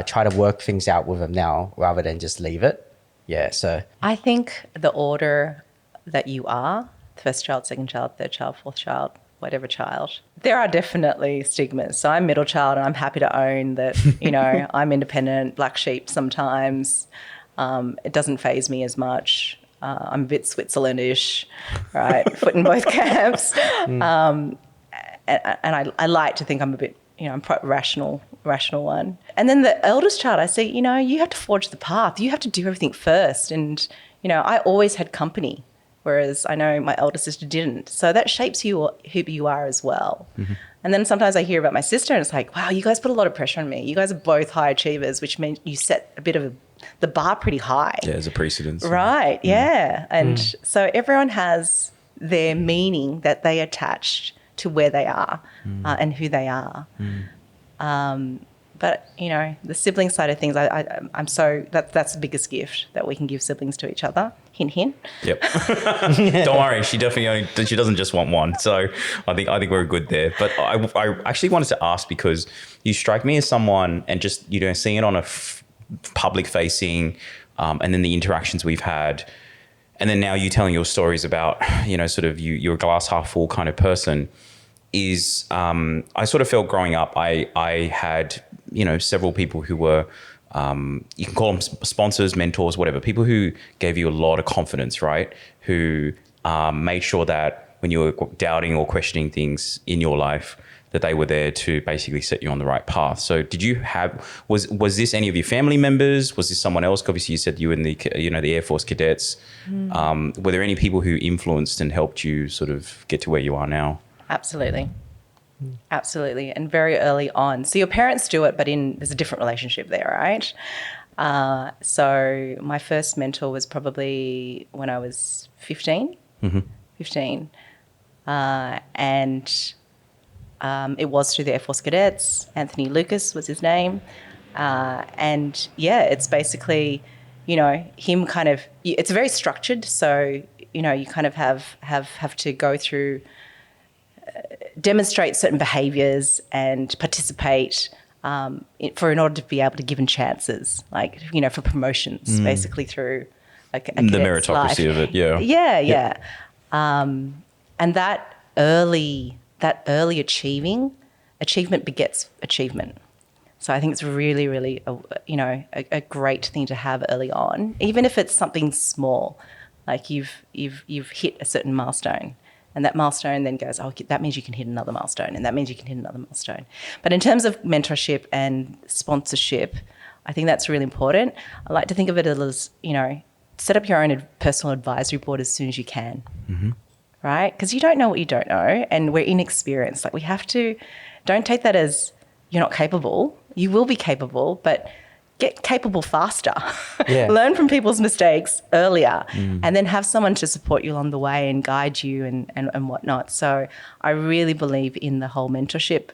D: try to work things out with them now rather than just leave it. Yeah, so.
A: I think the order that you are, first child, second child, third child, fourth child, whatever child, there are definitely stigmas. So I'm middle child, and I'm happy to own that, I'm independent, black sheep sometimes. It doesn't faze me as much. I'm a bit Switzerlandish, right? Foot in both camps. And I like to think I'm a bit, I'm quite rational one. And then the eldest child, I see, you have to forge the path. You have to do everything first. And, I always had company, whereas I know my elder sister didn't. So that shapes who you are as well. Mm-hmm. And then sometimes I hear about my sister, and it's like, wow, you guys put a lot of pressure on me. You guys are both high achievers, which means you set a bit of the bar pretty high.
C: Yeah, as a precedence.
A: Right, yeah. And so everyone has their meaning that they attach to where they are and who they are. But, the sibling side of things, I'm so, that's the biggest gift that we can give siblings to each other. Hint, hint.
C: Yep. Don't worry, she doesn't just want one. So I think we're good there. But I actually wanted to ask, because you strike me as someone, and just, seeing it on a public facing, and then the interactions we've had, and then now you telling your stories about, sort of you're a glass half full kind of person, is I sort of felt growing up, I had, several people who were, you can call them sponsors, mentors, whatever, people who gave you a lot of confidence, right? Who made sure that when you were doubting or questioning things in your life, that they were there to basically set you on the right path. So did you was this any of your family members? Was this someone else? Obviously you said you were in the, the Air Force cadets. Were there any people who influenced and helped you sort of get to where you are now?
A: Absolutely. Absolutely. And very early on. So your parents do it, but there's a different relationship there, right? So my first mentor was probably when I was 15. Mm-hmm. 15. And it was through the Air Force cadets. Anthony Lucas was his name. And it's basically, him kind of, it's very structured. So, you kind of have to go through, demonstrate certain behaviours and participate in order to be able to be given chances, like, for promotions, basically through a
C: the
A: cadet's
C: meritocracy
A: life.
C: of it, yeah.
A: Yeah. And that early achievement begets achievement. So I think it's really, really, a great thing to have early on, even if it's something small, like you've hit a certain milestone. And that milestone then goes, that means you can hit another milestone, and that means you can hit another milestone. But in terms of mentorship and sponsorship, I think that's really important. I like to think of it as, set up your own personal advisory board as soon as you can, right? Because you don't know what you don't know, and we're inexperienced. Like, don't take that as you're not capable. You will be capable, but get capable faster. Yeah. Learn from people's mistakes earlier, and then have someone to support you along the way and guide you and whatnot. So I really believe in the whole mentorship.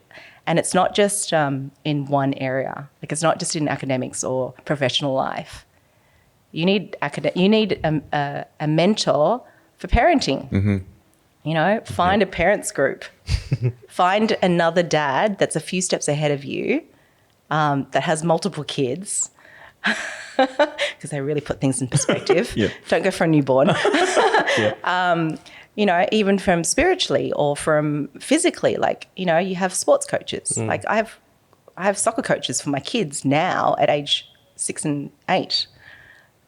A: And it's not just in one area. Like, it's not just in academics or professional life. You need a mentor for parenting. Mm-hmm. Find a parents group. Find another dad that's a few steps ahead of you, that has multiple kids, because they really put things in perspective. Yeah. Don't go for a newborn. Yeah. Even from spiritually or from physically, like, you have sports coaches. Like I have soccer coaches for my kids now at age 6 and 8,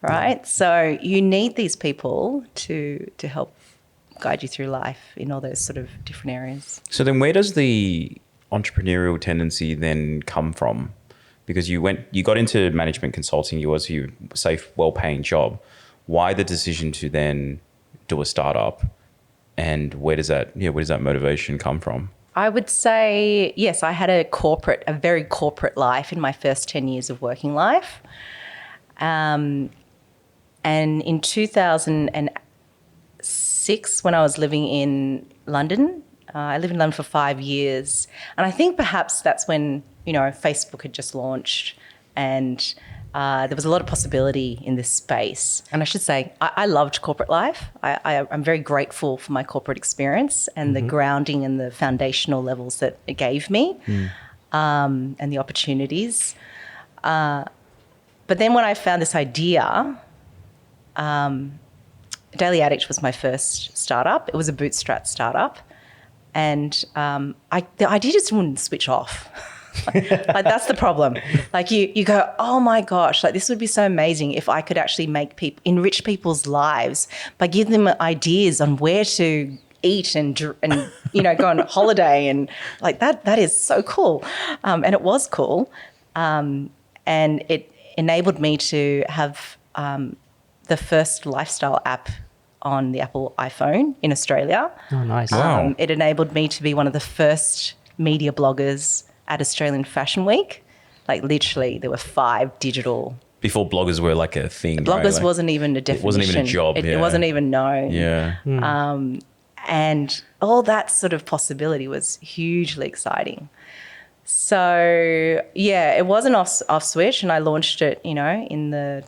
A: right? So you need these people to help guide you through life in all those sort of different areas.
C: So then where does the entrepreneurial tendency then come from? Because you got into management consulting, you safe, well-paying job. Why the decision to then do a startup, and where does that motivation come from?
A: I would say, yes, I had a very corporate life in my first 10 years of working life. And in 2006, when I was living in London, I lived in London for 5 years. And I think perhaps that's when, Facebook had just launched and there was a lot of possibility in this space. And I should say, I loved corporate life. I'm very grateful for my corporate experience and the grounding and the foundational levels that it gave me and the opportunities. But then when I found this idea, Daily Addict was my first startup. It was a bootstrap startup. And the idea just wouldn't switch off. Like that's the problem. Like you go, oh my gosh, like this would be so amazing if I could actually enrich people's lives by giving them ideas on where to eat and go on holiday, and like that is so cool. And it was cool. And it enabled me to have the first lifestyle app on the Apple iPhone in Australia.
D: Oh, nice.
C: Wow.
A: It enabled me to be one of the first media bloggers at Australian Fashion Week. Like literally there were 5 digital.
C: Before bloggers were like a thing.
A: Bloggers
C: right?
A: wasn't even a definition.
C: It wasn't even a job.
A: It wasn't even known.
C: Yeah.
A: And all that sort of possibility was hugely exciting. So yeah, it was an off switch, and I launched it, in the,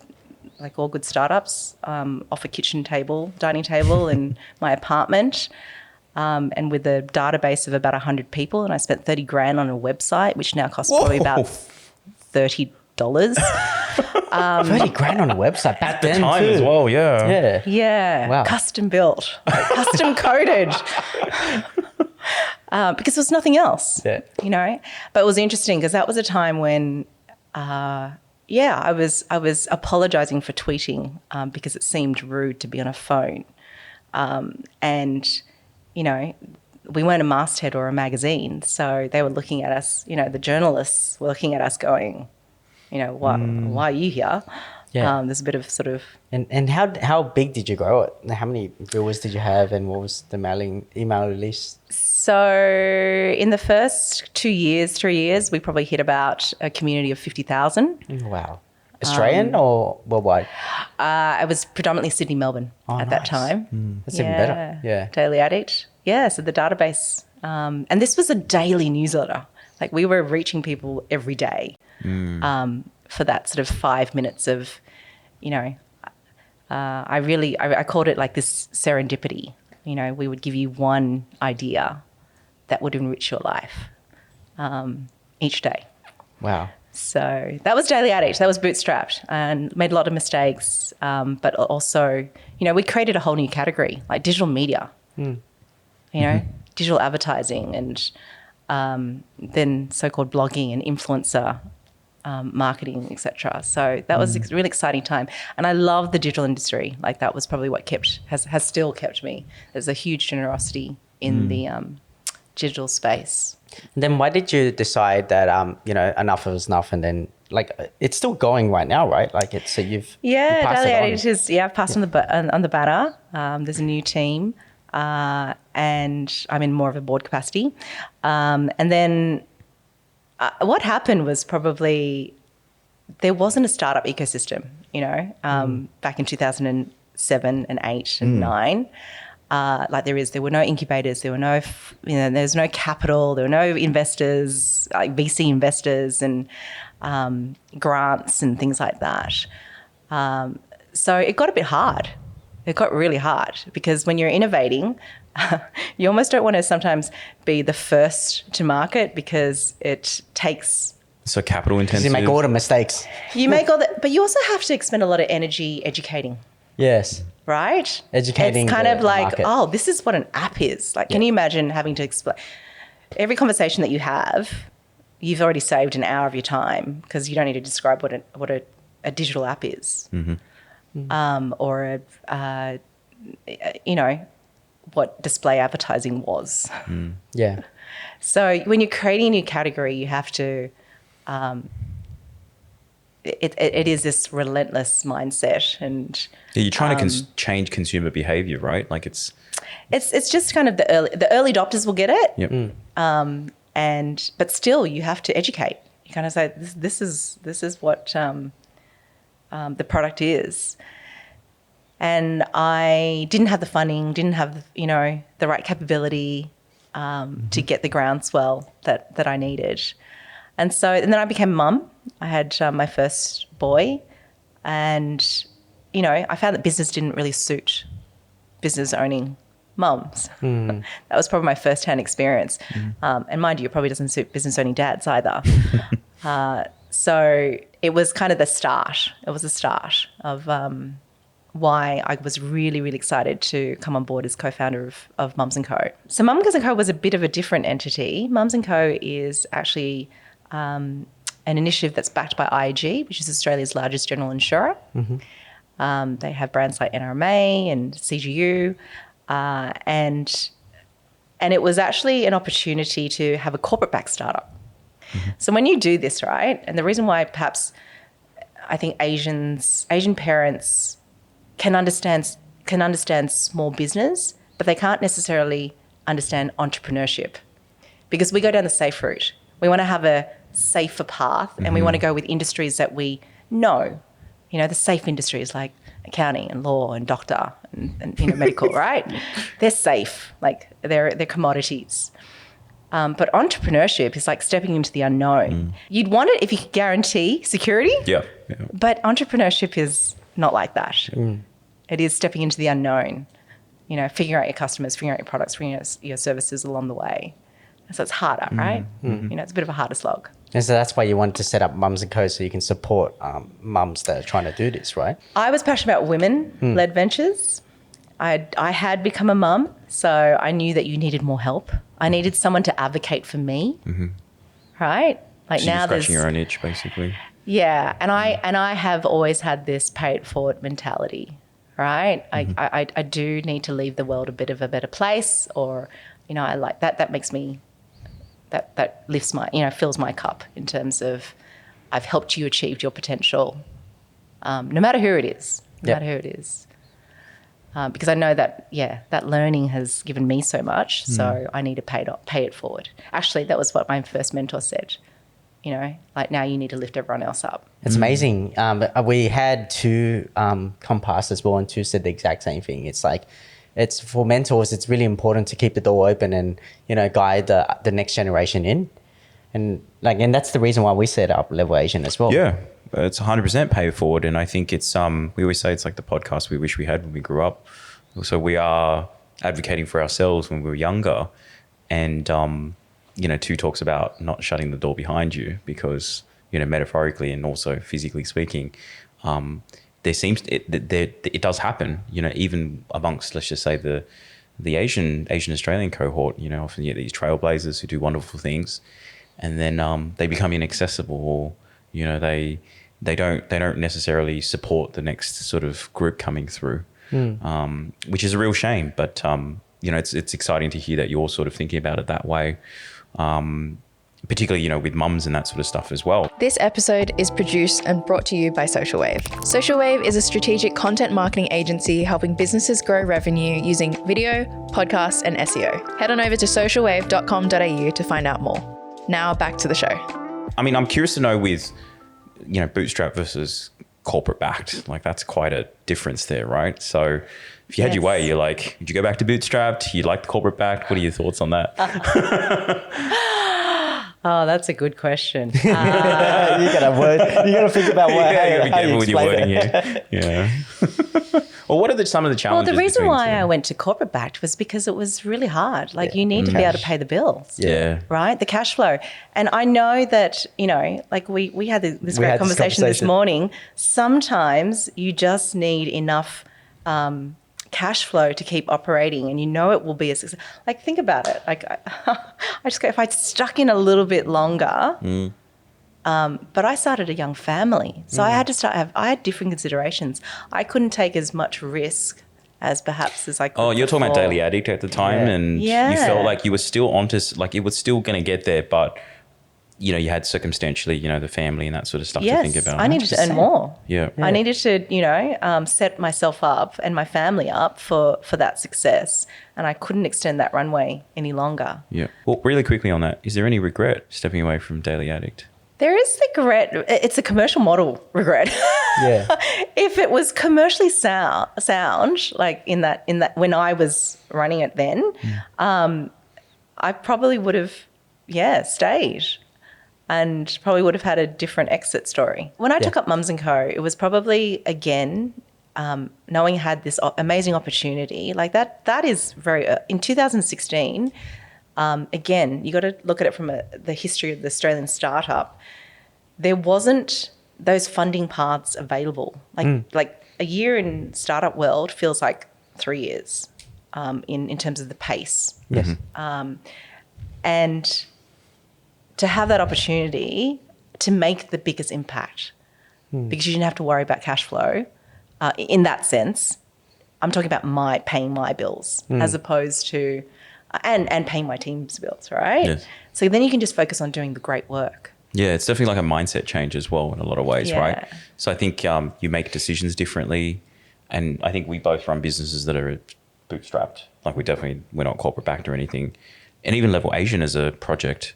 A: like all good startups, off a dining table in my apartment. And with a database of about 100 people, and I spent 30 grand on a website, which now costs probably about $30.
D: 30 grand on a website back
C: At the
D: then
C: time
D: too.
C: as well, yeah.
D: Yeah.
A: Yeah,
D: Wow.
A: custom built, custom coded, because there was nothing else,
D: Yeah.
A: But it was interesting because that was a time when, I was apologising for tweeting because it seemed rude to be on a phone, and we weren't a masthead or a magazine, so they were looking at us. The journalists were looking at us, going, why are you here?
D: Yeah.
A: There's a bit of sort of.
D: And how big did you grow it? How many viewers did you have, and what was the email list?
A: So in the first 3 years, we probably hit about a community of 50,000.
D: Wow. Australian or worldwide?
A: I was predominantly Sydney, Melbourne at that
D: nice.
A: time.
D: That's even better. Yeah.
A: Daily Addict. Yeah, so the database. And this was a daily newsletter. Like we were reaching people every day for that sort of 5 minutes of, I called it like this serendipity. We would give you one idea that would enrich your life each day.
D: Wow.
A: So that was Daily Addict. That was bootstrapped and made a lot of mistakes. But also, we created a whole new category, like digital media, digital advertising, and then so-called blogging and influencer marketing, etc. So that was a really exciting time. And I love the digital industry. Like that was probably what has still kept me. There's a huge generosity in the digital space.
D: And then why did you decide that enough is enough, and then it's still going right now, right? Like it's you passed
A: Daily
D: it on.
A: Addict is I've passed on the batter. There's a new team, and I'm in more of a board capacity. And then what happened was probably there wasn't a startup ecosystem, back in 2007 and 8 and 9. There were no incubators, there were no, there was no capital, there were no investors, like VC investors and grants and things like that. So it got a bit hard. It got really hard because when you're innovating, you almost don't want to sometimes be the first to market because it takes.
C: So capital intensive.
D: You make all the mistakes.
A: You make all that, but you also have to expend a lot of energy educating.
D: Yes.
A: Right?
D: Educating
A: It's kind of
D: the
A: like,
D: market.
A: this is what an app is. Like, can you imagine having to explain? Every conversation that you have, you've already saved an hour of your time because you don't need to describe what a digital app is. Or what display advertising was.
D: Yeah.
A: So when you're creating a new category, you have to. It is this relentless mindset, and
C: Yeah, you're trying to change consumer behavior, right? Like it's
A: It's just kind of the early adopters will get it.
C: Yep.
A: But still you have to educate. You kind of say this is what the product is. And I didn't have the funding, didn't have, the right capability to get the groundswell that I needed. And then I became a mum. I had my first boy, and, I found that business didn't really suit business owning mums. That was probably my first-hand experience. And mind you, it probably doesn't suit business owning dads either. So it was kind of the start. It was the start of why I was really, really excited to come on board as co-founder of Mums & Co. So Mums & Co was a bit of a different entity. Mums & Co is actually an initiative that's backed by IAG, which is Australia's largest general insurer. They have brands like NRMA and CGU. And it was actually an opportunity to have a corporate-backed startup. So when you do this, right, and the reason why perhaps I think Asian parents can understand small business, but they can't necessarily understand entrepreneurship, because we go down the safe route. We want to have a safer path, and we want to go with industries that we know. The safe industries like accounting and law and doctor and medical, right? They're safe, like they're commodities. But entrepreneurship is like stepping into the unknown. You'd want it if you could guarantee security.
C: Yeah.
A: But entrepreneurship is not like that. It is stepping into the unknown, figuring out your customers, figuring out your products, figuring out your services along the way. So it's harder, right? It's a bit of a harder slog.
D: And so that's why you wanted to set up Mums & Co, so you can support mums that are trying to do this, right?
A: I was passionate about women-led ventures. I had become a mum, so I knew that you needed more help. I needed someone to advocate for me, right? Like
C: So
A: now
C: you're
A: there's
C: scratching your own itch, basically.
A: Yeah, and I have always had this pay it forward mentality, right? I do need to leave the world a bit of a better place, or I like that. That makes me that lifts my fills my cup in terms of I've helped you achieve your potential, no matter who it is, because I know that that learning has given me so much, so I need to pay it forward. Actually, that was what my first mentor said. Like now you need to lift everyone else up.
D: It's amazing. We had two compass as well, and two said the exact same thing. It's like, it's for mentors, it's really important to keep the door open and, guide the next generation in. And that's the reason why we set up Level Asian as well.
C: Yeah, it's 100% pay it forward. And I think it's, we always say it's like the podcast we wish we had when we grew up. So we are advocating for ourselves when we were younger. And, two talks about not shutting the door behind you because, metaphorically and also physically speaking, there seems it does happen, even amongst, let's just say the Asian Australian cohort, often you get these trailblazers who do wonderful things, and then they become inaccessible, or they don't necessarily support the next sort of group coming through, which is a real shame. But it's exciting to hear that you're sort of thinking about it that way. Particularly, with mums and that sort of stuff as well.
B: This episode is produced and brought to you by Social Wave. Social Wave is a strategic content marketing agency helping businesses grow revenue using video, podcasts, and SEO. Head on over to socialwave.com.au to find out more. Now back to the show.
C: I mean, I'm curious to know with, bootstrap versus corporate backed, like that's quite a difference there, right? So if you had your way, you're like, would you go back to bootstrapped? You like the corporate backed? What are your thoughts on that?
A: Oh, that's a good question.
D: You gotta think about what.
C: You gotta be
D: how
C: careful
D: you
C: with your
D: explain
C: wording
D: it.
C: here. Yeah. Well, what are some of the
A: Well,
C: challenges?
A: the reason
C: between
A: why
C: two?
A: I went to corporate backed was because it was really hard. Like you need to be able to pay the bills.
C: Yeah.
A: Right? The cash flow. And I know that, like we had this great conversation this morning. Sometimes you just need enough cash flow to keep operating, and it will be a success. Like think about it. Like I just go, if I stuck in a little bit longer, but I started a young family, so I had to I had different considerations. I couldn't take as much risk as perhaps as I could.
C: Oh, you're talking about
A: before.
C: Daily Addict at the time, and you felt like you were still onto, like it was still going to get there, but you had circumstantially, the family and that sort of stuff
A: Yes,
C: to think about.
A: I needed to earn more.
C: Yeah.
A: I needed to, set myself up and my family up for that success. And I couldn't extend that runway any longer.
C: Yeah. Well, really quickly on that, is there any regret stepping away from Daily Addict?
A: There is regret. It's a commercial model regret.
D: Yeah.
A: If it was commercially sound, like in that when I was running it then, I probably would have, stayed. And probably would have had a different exit story. When I took up Mums & Co, it was probably, again, knowing I had this amazing opportunity. Like that is very, in 2016, again, you got to look at it from the history of the Australian startup. There wasn't those funding paths available. Like a year in startup world feels like 3 years in terms of the pace.
D: Yes.
A: And to have that opportunity to make the biggest impact because you didn't have to worry about cash flow in that sense. I'm talking about paying my bills as opposed to and paying my team's bills, right?
C: Yes.
A: So then you can just focus on doing the great work.
C: Yeah, it's definitely like a mindset change as well in a lot of ways, right? So I think you make decisions differently. And I think we both run businesses that are bootstrapped. Like we're not corporate backed or anything. And even Level Asian as a project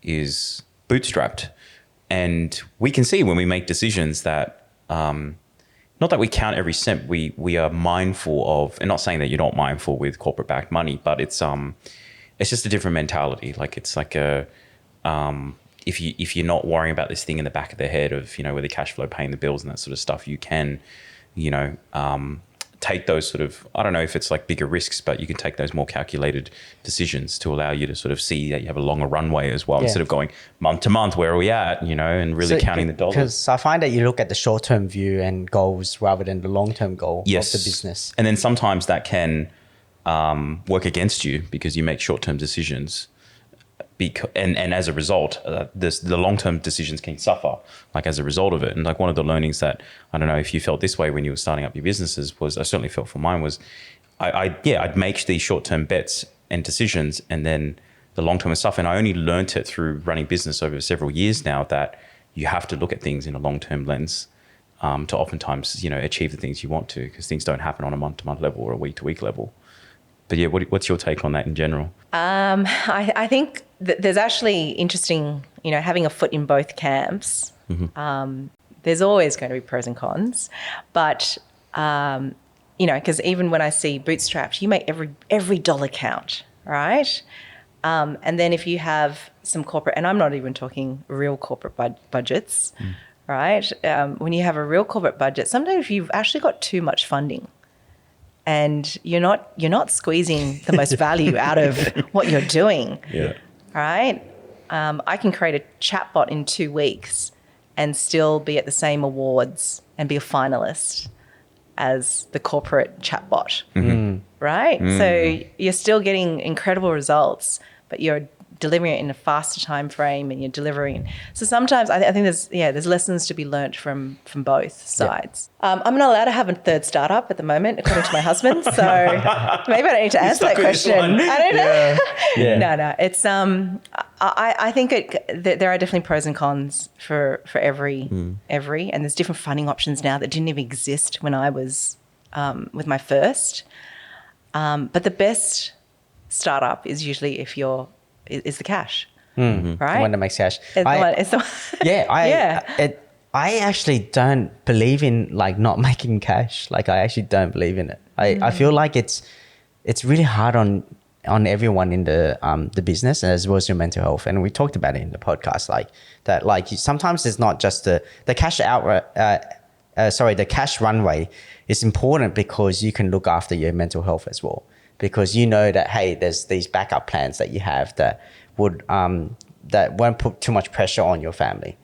C: is bootstrapped. And we can see when we make decisions that, not that we count every cent, we are mindful of, and not saying that you're not mindful with corporate backed money, but it's just a different mentality. Like it's like if you're not worrying about this thing in the back of the head of, with the cash flow, paying the bills and that sort of stuff, you can, take those sort of, I don't know if it's like bigger risks, but you can take those more calculated decisions to allow you to sort of see that you have a longer runway as well, instead of going month to month, where are we at, and really counting the dollars.
D: Because I find that you look at the short-term view and goals rather than the long-term goal of the business.
C: And then sometimes that can work against you because you make short-term decisions. And as a result, the long-term decisions can suffer, like as a result of it. And like one of the learnings that, I don't know if you felt this way when you were starting up your businesses, was I certainly felt for mine was, I'd make these short-term bets and decisions, and then the long-term stuff. And I only learnt it through running business over several years now that you have to look at things in a long-term lens to oftentimes, achieve the things you want to, because things don't happen on a month-to-month level or a week-to-week level. But yeah, what's your take on that in general?
A: I think that there's actually interesting, having a foot in both camps. There's always going to be pros and cons, but because even when I see bootstrapped, you make every dollar count, right? And then if you have some corporate, and I'm not even talking real corporate budgets, right? When you have a real corporate budget, sometimes you've actually got too much funding. And you're not squeezing the most value out of what you're doing.
C: Yeah.
A: Right? I can create a chatbot in 2 weeks and still be at the same awards and be a finalist as the corporate chatbot. Right? So you're still getting incredible results, but you're delivering it in a faster time frame, and you're delivering. So sometimes I think there's lessons to be learnt from both sides. I'm not allowed to have a third startup at the moment, according to my husband. So maybe I don't need to answer that question. I don't know. No. It's I think there are definitely pros and cons for every, and there's different funding options now that didn't even exist when I was with my first. But the best startup is usually is the cash, right?
D: The one that makes cash. I actually don't believe in like not making cash. Like I actually don't believe in it. I feel like it's really hard on everyone in the business, and as well as your mental health. And we talked about it in the podcast, like that. Like sometimes it's not just the cash the cash runway is important because you can look after your mental health as well. Because you know that, hey, there's these backup plans that you have that would that won't put too much pressure on your family.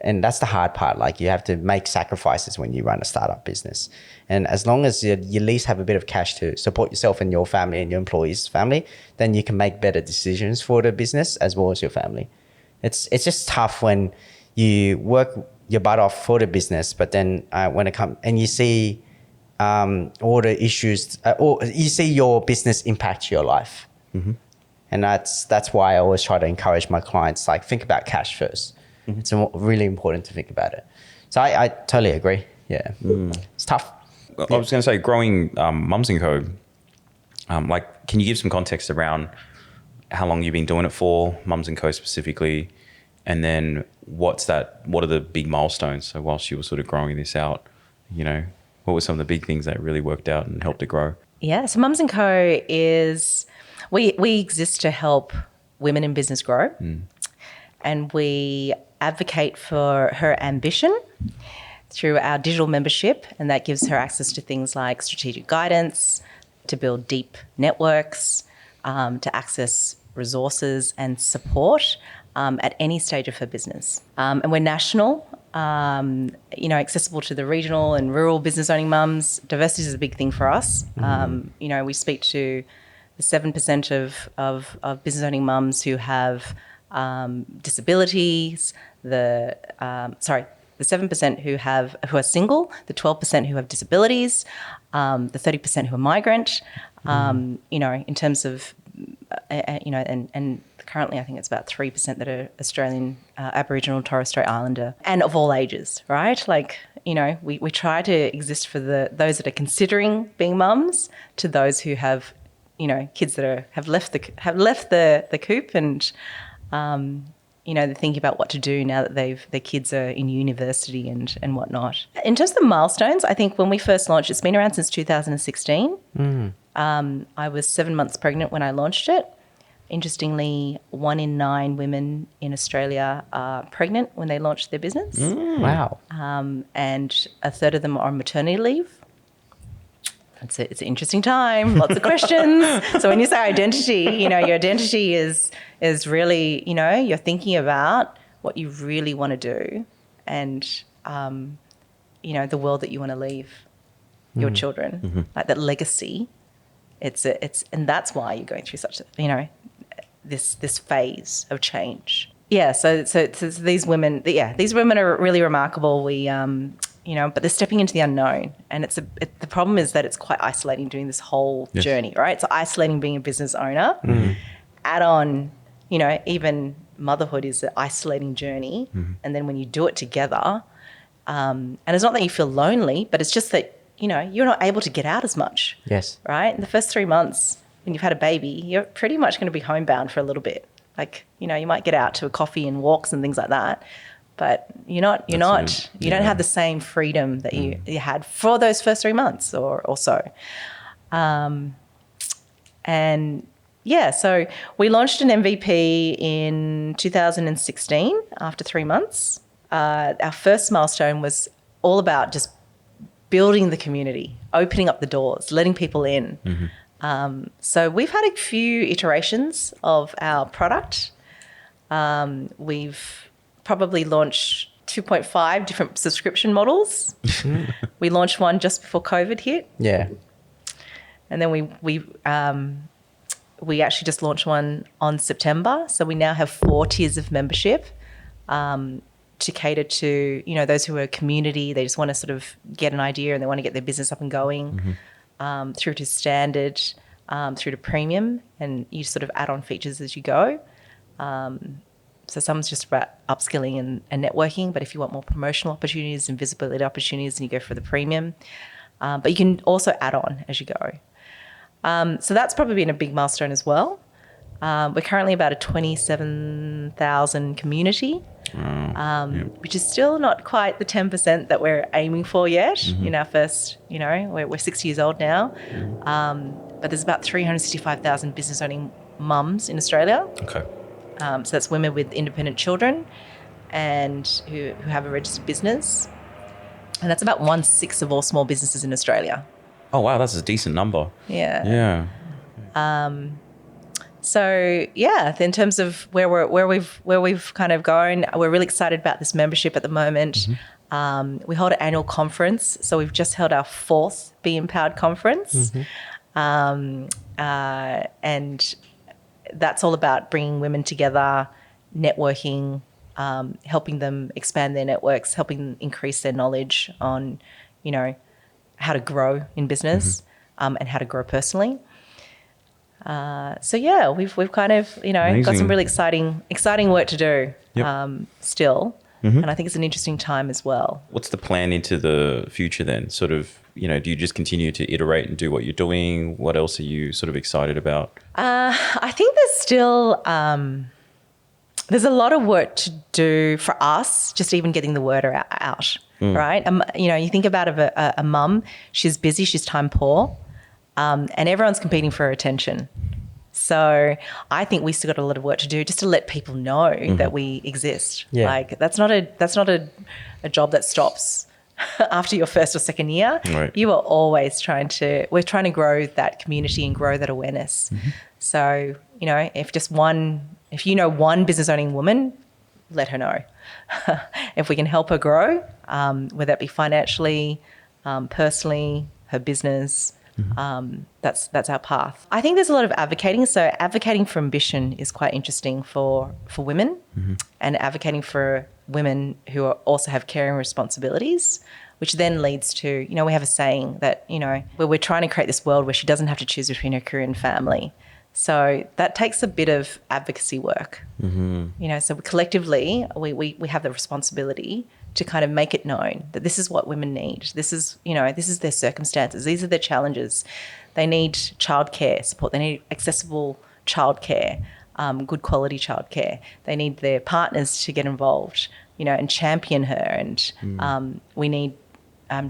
D: And that's the hard part. Like you have to make sacrifices when you run a startup business. And as long as you at least have a bit of cash to support yourself and your family and your employees' family, then you can make better decisions for the business as well as your family. It's just tough when you work your butt off for the business, but then when it comes and you see all the issues, or you see your business impact your life. And that's why I always try to encourage my clients, like, think about cash first. It's really important to think about it. So I totally agree. Yeah. It's tough.
C: I was going to say, growing Mums & Co, like, can you give some context around how long you've been doing it for, Mums & Co specifically, and then what are the big milestones? So whilst you were sort of growing this out, you know, what were some of the big things that really worked out and helped it grow?
A: Yeah, so Mums & Co is, we exist to help women in business grow, and we advocate for her ambition through our digital membership, and that gives her access to things like strategic guidance, to build deep networks, to access resources and support at any stage of her business. And we're national, accessible to the regional and rural business owning mums. Diversity is a big thing for us. We speak to the 7% of business owning mums who have disabilities, the 7% who are single, the 12% who have disabilities, the 30% who are migrant. In terms of, and currently I think it's about 3% that are Australian, Aboriginal, Torres Strait Islander, and of all ages, right? Like, we try to exist for those that are considering being mums, to those who have, kids that have left the coop and, they're thinking about what to do now that their kids are in university and whatnot. In terms of the milestones, I think when we first launched, it's been around since 2016. I was 7 months pregnant when I launched it. Interestingly, 1 in 9 women in Australia are pregnant when they launch their business.
D: Wow.
A: And a third of them are on maternity leave. It's an interesting time, lots of questions. So when you say identity, your identity is really, you're thinking about what you really want to do and, the world that you want to leave your children, like that legacy. And that's why you're going through such this phase of change. Yeah. So these women, these women are really remarkable. We, but they're stepping into the unknown, and the problem is that it's quite isolating doing this whole journey, right? It's isolating being a business owner. Add on, even motherhood is an isolating journey, and then when you do it together, and it's not that you feel lonely, but it's just that you're not able to get out as much.
D: Yes.
A: Right. In the first 3 months when you've had a baby, you're pretty much going to be homebound for a little bit. Like you might get out to a coffee and walks and things like that. But you don't have the same freedom that you had for those first 3 months or so. So we launched an MVP in 2016 after 3 months. Our first milestone was all about just building the community, opening up the doors, letting people in. So we've had a few iterations of our product. We've probably launched 2.5 different subscription models. We launched one just before COVID hit. Yeah. And then we actually just launched one on September. So we now have 4 tiers of membership to cater to, those who are community. They just want to sort of get an idea and they want to get their business up and going, through to standard, through to premium, and you sort of add on features as you go. So some's just about upskilling and networking, but if you want more promotional opportunities and visibility opportunities, then you go for the premium. But you can also add on as you go. So that's probably been a big milestone as well. We're currently about a 27,000 community, which is still not quite the 10% that we're aiming for yet in our first, we're 6 years old now. But there's about 365,000 business owning mums in Australia.
C: Okay.
A: So that's women with independent children and who have a registered business. And that's about 1/6 of all small businesses in Australia.
C: Oh, wow. That's a decent number.
A: Yeah. So in terms of where we've kind of gone, we're really excited about this membership at the moment. We hold an annual conference. So we've just held our 4th Be Empowered conference. And that's all about bringing women together, networking, helping them expand their networks, helping increase their knowledge on, how to grow in business and how to grow personally. So yeah, we've kind of, got
C: Amazing.
A: some really exciting work to do
C: Yep.
A: still. And I think it's an interesting time as well.
C: What's the plan into the future then? Sort of, do you just continue to iterate and do what you're doing? What else are you sort of excited about?
A: I think there's still there's a lot of work to do for us, just even getting the word out, right? You think about a mum, she's busy, she's time poor, and everyone's competing for her attention. So I think we still got a lot of work to do just to let people know that we exist.
D: Yeah.
A: Like that's not a job that stops after your first or second year.
C: Right.
A: You are always we're trying to grow that community and grow that awareness. So, if you know one business owning woman, let her know. If we can help her grow, whether that be financially, personally, her business, that's our path. I think there's a lot of advocating. So advocating for ambition is quite interesting for women, and advocating for women who also have caring responsibilities, which then leads to, we have a saying that, where we're trying to create this world where she doesn't have to choose between her career and family. So that takes a bit of advocacy work. So collectively we have the responsibility to kind of make it known that this is what women need. This is their circumstances. These are their challenges. They need childcare support. They need accessible childcare, good quality childcare. They need their partners to get involved, and champion her. And we need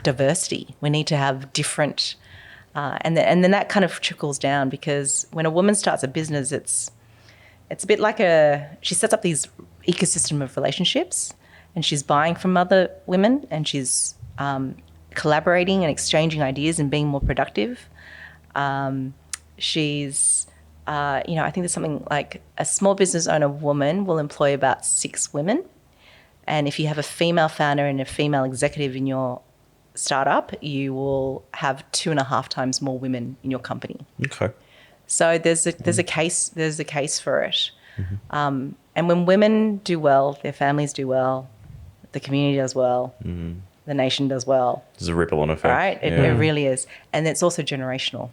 A: diversity. We need to have different, and then that kind of trickles down, because when a woman starts a business, it's a bit like she sets up these ecosystem of relationships, and she's buying from other women, and she's collaborating and exchanging ideas and being more productive. She's, I think there's something like a small business owner woman will employ about 6 women. And if you have a female founder and a female executive in your startup, you will have 2.5 times more women in your company.
C: Okay.
A: So there's a case for it. And when women do well, their families do well, the community does well, the nation does well.
C: There's a ripple effect.
A: Right? It really is. And it's also generational.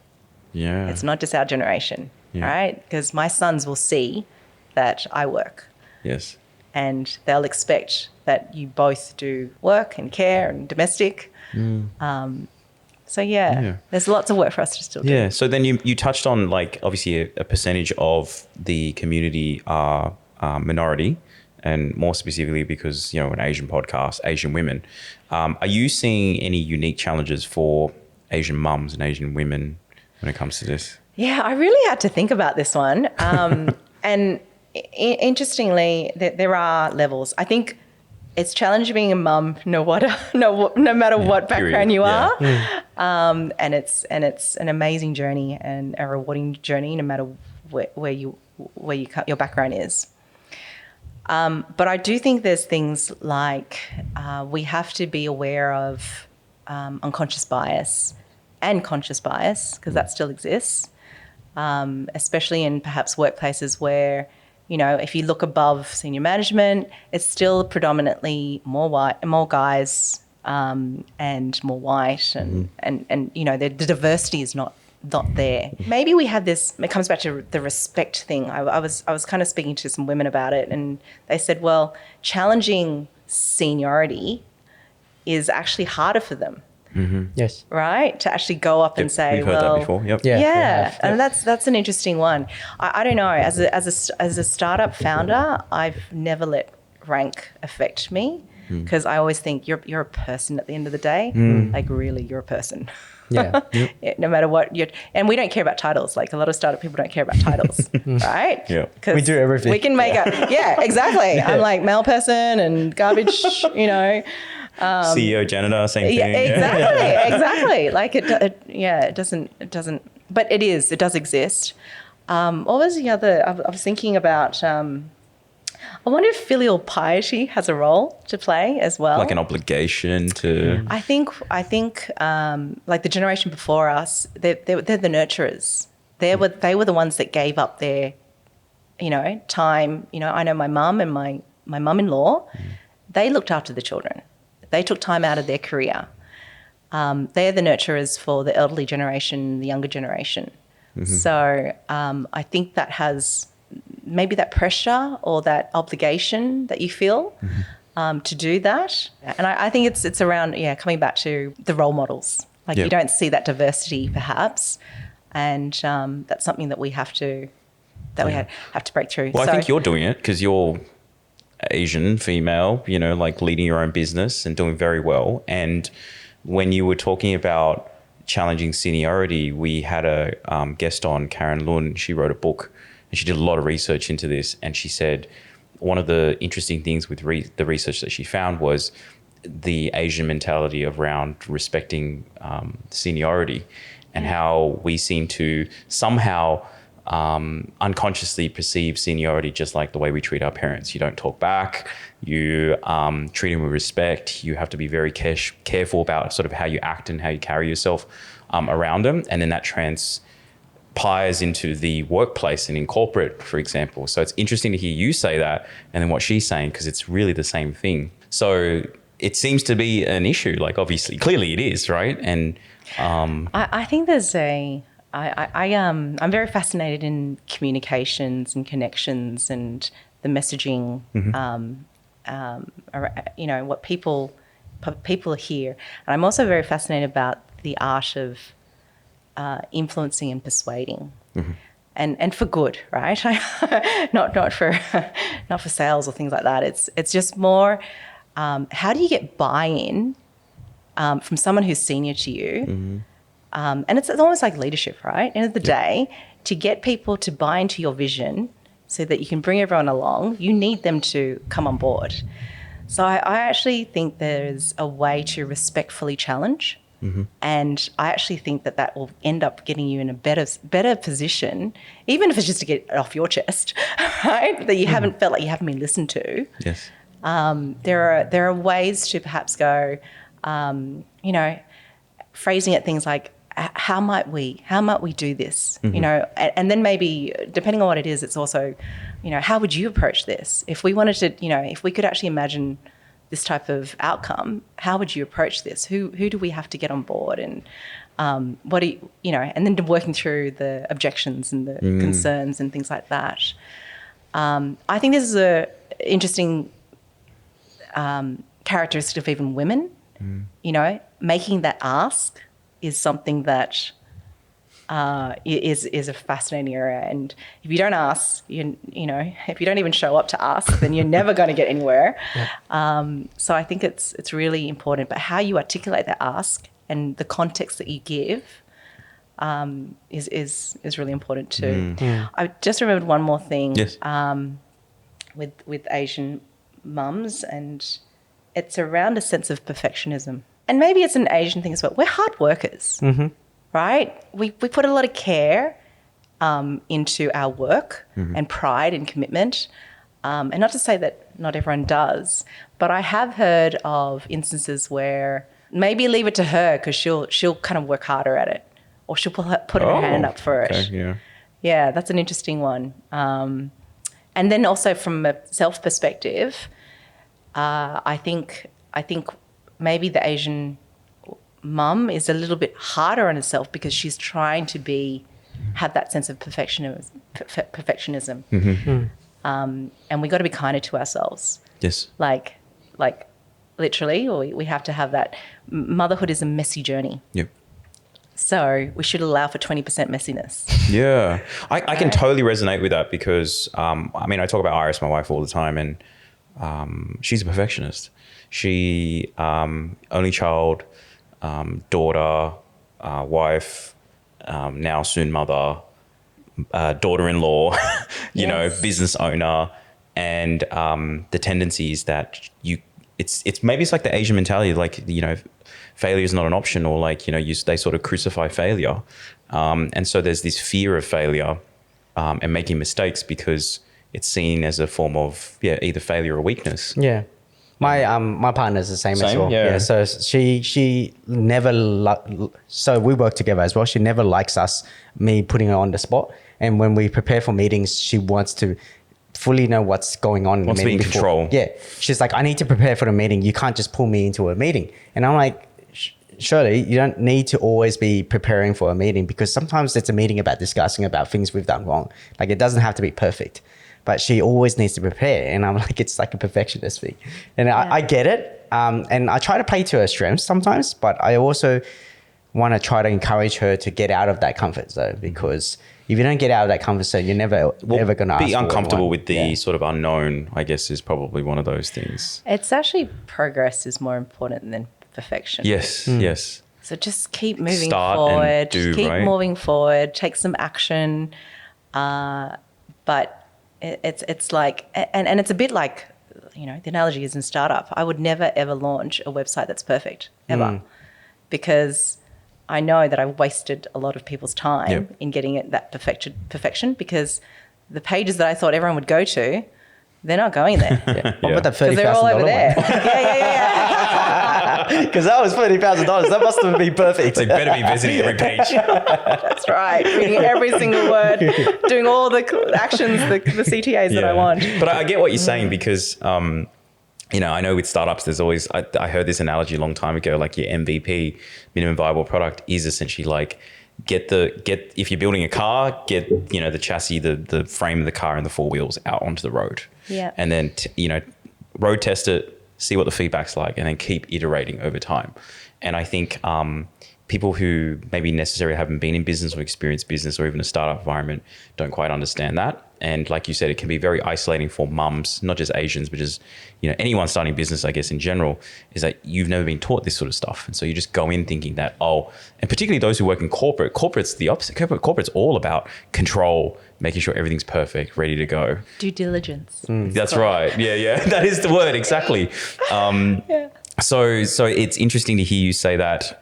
C: Yeah.
A: It's not just our generation, right? Because my sons will see that I work.
C: Yes.
A: And they'll expect that you both do work and care and domestic. So there's lots of work for us to still do.
C: Yeah. So then you touched on, like, obviously a percentage of the community are minority, and more specifically because, an Asian podcast, Asian women. Are you seeing any unique challenges for Asian mums and Asian women when it comes to this?
A: Yeah, I really had to think about this one. And interestingly, there are levels. I think it's challenging being a mum, no matter what background you are. And it's an amazing journey and a rewarding journey, no matter where your background is. But I do think there's things like we have to be aware of unconscious bias and conscious bias, because that still exists, especially in perhaps workplaces where, if you look above senior management, it's still predominantly more guys and more white, and the diversity is not there. Maybe we have this. It comes back to the respect thing. I was kind of speaking to some women about it, and they said, well, challenging seniority is actually harder for them.
D: Yes.
A: Right? To actually go up and say,
C: we've heard that before. Yep.
A: Yeah. And that's an interesting one. I don't know. As a startup founder, I've never let rank affect me, because I always think you're a person at the end of the day. Like, really, you're a person.
D: Yeah.
A: Yeah, no matter what and we don't care about titles. Like, a lot of startup people don't care about titles, right?
C: Yeah.
D: We do everything.
A: We can make exactly. I'm like male person and garbage,
C: CEO, janitor, same thing.
A: Yeah, exactly. Like it doesn't, but it does exist. What was the other? I was thinking about. I wonder if filial piety has a role to play as well.
C: Like an obligation to.
A: I think like the generation before us, they're the nurturers. They were the ones that gave up their, time. I know my mum and my mum-in-law, they looked after the children. They took time out of their career. They're the nurturers for the elderly generation, the younger generation. So I think that has maybe that pressure or that obligation that you feel to do that. And I think it's around, coming back to the role models. Like you don't see that diversity perhaps. And that's something that we have to we have to break through.
C: Well, I think you're doing it because you're Asian female, you know, like leading your own business and doing very well. And when you were talking about challenging seniority, we had a guest on, Karen Lun. She wrote a book and she did a lot of research into this. And she said one of the interesting things with the research that she found was the Asian mentality around respecting seniority and how we seem to somehow unconsciously perceive seniority just like the way we treat our parents. You don't talk back, you treat them with respect, you have to be very careful about sort of how you act and how you carry yourself around them. And then that transpires into the workplace and in corporate, for example. So it's interesting to hear you say that and then what she's saying, because it's really the same thing. So it seems to be an issue, like obviously, clearly it is, right? And
A: I think there's I'm very fascinated in communications and connections and the messaging, you know, what people hear. And I'm also very fascinated about the art of influencing and persuading, and for good, right? not for sales or things like that. It's just more how do you get buy-in from someone who's senior to you. And it's almost like leadership, right? End of the day, to get people to buy into your vision so that you can bring everyone along, you need them to come on board. So I actually think there's a way to respectfully challenge. And I actually think that will end up getting you in a better position, even if it's just to get it off your chest, right? That you haven't felt like you haven't been listened to.
C: yes.
A: There are ways to perhaps go, you know, phrasing it things like, how might we do this, you know, and then maybe depending on what it is, it's also, you know, how would you approach this? If we wanted to, you know, if we could actually imagine this type of outcome, how would you approach this? Who do we have to get on board? And what do you know, and then working through the objections and the concerns and things like that. I think this is a interesting characteristic of even women, you know, making that ask is something that is a fascinating area. And if you don't ask, you know, if you don't even show up to ask, then you're never going to get anywhere. So I think it's really important. But how you articulate that ask and the context that you give is really important too. I just remembered one more thing.
C: Yes.
A: With Asian mums, and it's around a sense of perfectionism. And maybe it's an Asian thing as well. We're hard workers, right? We put a lot of care into our work and pride and commitment. And not to say that not everyone does, but I have heard of instances where maybe leave it to her because she'll kind of work harder at it, or she'll put her hand up for it. Yeah, that's an interesting one. And then also from a self perspective, I think maybe the Asian mum is a little bit harder on herself because she's trying to have that sense of perfectionism. And we got to be kinder to ourselves.
C: Yes.
A: Like literally, we have to have that. Motherhood is a messy journey.
C: Yep.
A: So we should allow for 20% messiness.
C: Yeah. I can totally resonate with that because, I mean, I talk about Iris, my wife, all the time, and she's a perfectionist. She, only child, daughter, wife, now soon mother, daughter-in-law, you know, business owner, and the tendencies that it's maybe it's like the Asian mentality, like, you know, failure is not an option, or like, you know, they sort of crucify failure. And so there's this fear of failure and making mistakes because it's seen as a form of, either failure or weakness.
D: Yeah. My partner's the same as well.
C: Yeah.
D: So she never so we work together as well. She never likes me putting her on the spot. And when we prepare for meetings, she wants to fully know what's going on.
C: Wants to be in control.
D: Yeah. She's like, I need to prepare for the meeting. You can't just pull me into a meeting. And I'm like, surely you don't need to always be preparing for a meeting, because sometimes it's a meeting about discussing about things we've done wrong. Like, it doesn't have to be perfect, but she always needs to prepare. And I'm like, it's like a perfectionist thing. And I get it. And I try to play to her strengths sometimes, but I also want to try to encourage her to get out of that comfort zone, because if you don't get out of that comfort zone, you're never ever going to
C: be uncomfortable with the sort of unknown, I guess, is probably one of those things.
A: It's actually progress is more important than perfection.
C: Yes, yes.
A: So just keep moving
C: Start
A: forward.
C: and do,
A: keep
C: right?
A: moving forward. Take some action. But it's like, and it's a bit like, you know, the analogy is in startup. I would never ever launch a website that's perfect ever, because I know that I wasted a lot of people's time in getting it that perfection, because the pages that I thought everyone would go to, they're not going there.
D: What about that
A: Because they're all over there. Yeah.
D: Because that was $30,000. That must have been perfect.
C: So you better be visiting every page.
A: That's right. Reading every single word, doing all the actions, the CTAs that I want.
C: But I get what you're saying, because you know, I know with startups, there's always, I heard this analogy a long time ago, like your MVP, minimum viable product, is essentially like if you're building a car, get, you know, the chassis, the frame of the car and the four wheels out onto the road.
A: Yeah.
C: And then, you know, road test it, see what the feedback's like, and then keep iterating over time. And I think people who maybe necessarily haven't been in business or experienced business or even a startup environment don't quite understand that. And like you said, it can be very isolating for mums, not just Asians, but just, you know, anyone starting business, I guess, in general, is that you've never been taught this sort of stuff. And so you just go in thinking that, and particularly those who work in corporate's the opposite. Corporate's all about control, making sure everything's perfect, ready to go.
A: Due diligence.
C: That's right. Yeah. That is the word. Exactly. So it's interesting to hear you say that,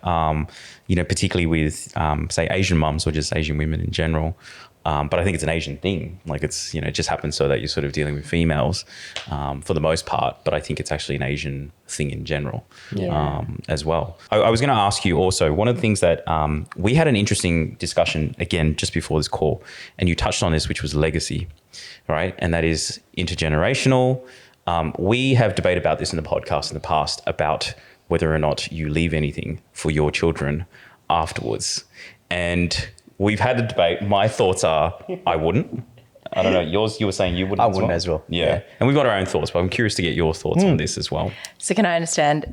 C: you know, particularly with, say, Asian mums or just Asian women in general. But I think it's an Asian thing. Like, it's, you know, it just happens so that you're sort of dealing with females for the most part. But I think it's actually an Asian thing in general as well. I was going to ask you also, one of the things that we had an interesting discussion, again, just before this call, and you touched on this, which was legacy, right? And that is intergenerational. We have debated about this in the podcast in the past about whether or not you leave anything for your children afterwards. And we've had a debate. My thoughts are I wouldn't. I don't know. Yours, you were saying you wouldn't.
D: I wouldn't as well.
C: Yeah. And we've got our own thoughts, but I'm curious to get your thoughts on this as well.
A: So can I understand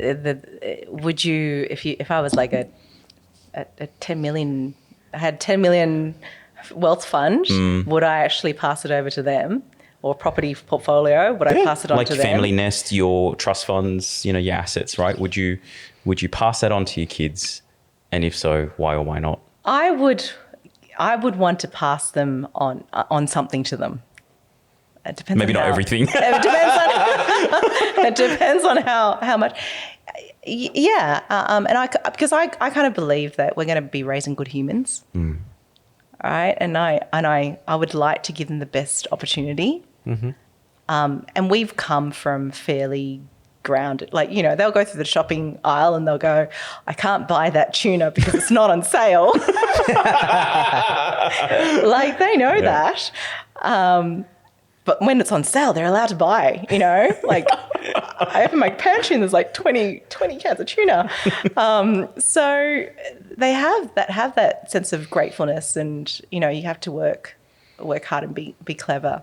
A: would you, if I was like a 10 million, I had 10 million wealth fund, would I actually pass it over to them? Or property portfolio, would I pass it on to them?
C: Like family nest, your trust funds, you know, your assets, right? Would you pass that on to your kids? And if so, why or why not?
A: I would want to pass them on something to them. It depends.
C: Maybe
A: on
C: not everything.
A: It depends on how much. Yeah, and because I kind of believe that we're going to be raising good humans. All right, and I would like to give them the best opportunity. And we've come from fairly grounded, like, you know, they'll go through the shopping aisle and they'll go, I can't buy that tuna because it's not on sale. Like, they know that. But when it's on sale, they're allowed to buy, you know, like I open my pantry and there's like 20 cans of tuna. So they have that sense of gratefulness, and, you know, you have to work hard and be clever.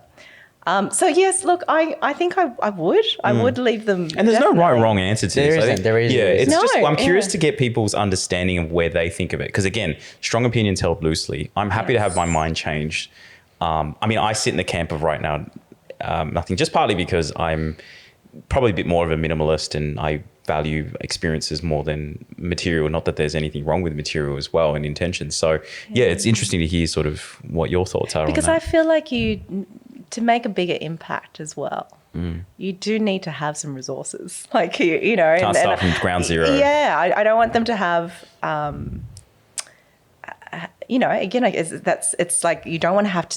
A: So yes, look, I think I would leave them.
C: And there's no right or wrong answer to this.
D: There isn't.
C: Yeah, it's
A: No,
C: just, I'm curious
A: yeah.
C: to get people's understanding of where they think of it. Because again, strong opinions held loosely. I'm happy to have my mind changed. I mean, I sit in the camp of right now, nothing, just partly because I'm probably a bit more of a minimalist and I value experiences more than material. Not that there's anything wrong with material as well and intentions. So yeah, it's interesting to hear sort of what your thoughts are
A: because
C: on
A: I
C: that.
A: feel like to make a bigger impact as well, you do need to have some resources. Like, you know,
C: Can't start from ground zero.
A: Yeah, I don't want them to have. You know, again, it's like you don't want to have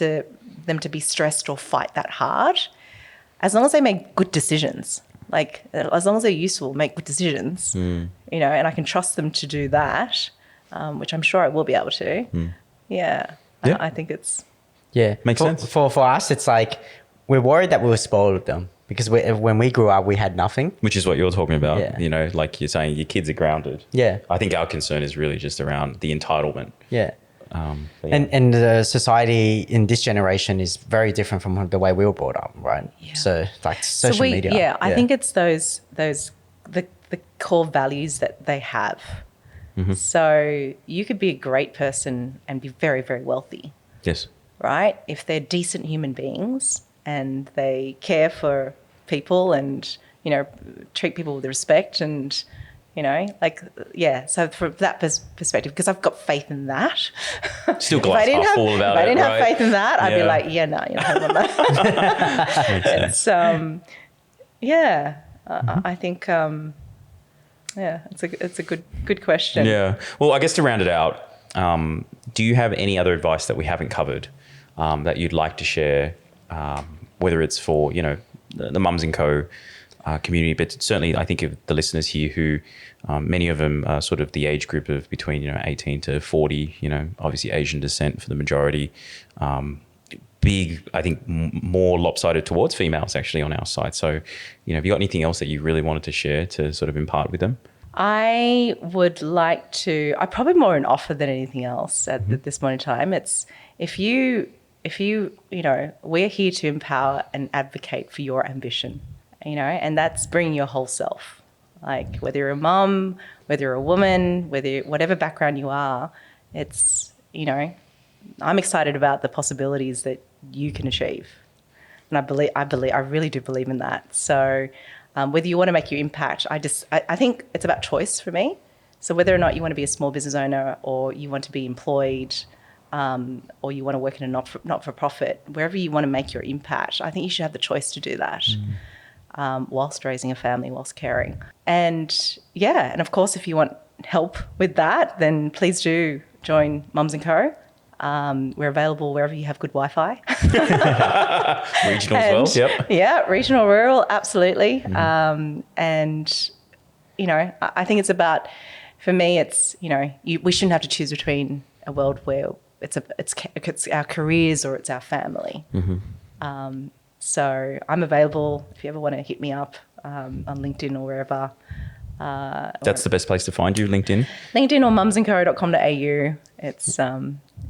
A: them to be stressed or fight that hard. As long as they make good decisions, like as long as they're useful, make good decisions, you know, and I can trust them to do that, which I'm sure I will be able to. Yeah. I think it's.
D: Yeah.
C: Makes sense.
D: For us, it's like we're worried that we'll spoil them. Because when we grew up, we had nothing.
C: Which is what you're talking about.
D: Yeah.
C: You know, like you're saying, your kids are grounded.
D: Yeah.
C: I think our concern is really just around the entitlement.
D: Yeah.
C: But yeah.
D: And the society in this generation is very different from the way we were brought up, right?
A: Yeah.
D: So like social media.
A: Yeah, I think it's the core values that they have.
C: Mm-hmm.
A: So you could be a great person and be very, very wealthy,
C: Yes.
A: right? If they're decent human beings and they care for people and, you know, treat people with respect and, you know, like, yeah. So from that perspective, because I've got faith in that.
C: Still glass half full about it,
A: If I didn't have
C: right?
A: faith in that, I'd be
C: Yeah.
A: like, yeah, no, you don't want that. It's, yeah, I think, yeah, it's a good question.
C: Yeah. Well, I guess to round it out, do you have any other advice that we haven't covered that you'd like to share, whether it's for, you know, the Mums & Co. Community, but certainly I think of the listeners here who many of them are sort of the age group of between, you know, 18 to 40, you know, obviously Asian descent for the majority. Big, I think, more lopsided towards females actually on our side. So, you know, have you got anything else that you really wanted to share to sort of impart with them?
A: I would like to, I probably more an offer than anything else at this point in time. It's if you know, we're here to empower and advocate for your ambition, you know, and that's bringing your whole self. Like whether you're a mum, whether you're a woman, whatever background you are, it's, you know, I'm excited about the possibilities that you can achieve. And I really do believe in that. So whether you want to make your impact, I think it's about choice for me. So whether or not you want to be a small business owner or you want to be employed or you want to work in a not-for-profit, wherever you want to make your impact, I think you should have the choice to do that whilst raising a family, whilst caring. And yeah, and of course, if you want help with that, then please do join Mums & Co. We're available wherever you have good Wi-Fi.
C: Regional as well, yep.
A: Yeah, regional, rural, absolutely. And, you know, I think it's about, for me, it's, you know, we shouldn't have to choose between a world where it's our careers or it's our family. So I'm available if you ever want to hit me up on LinkedIn or wherever.
C: That's the best place to find you, LinkedIn?
A: LinkedIn or mumsandco.com.au. It's,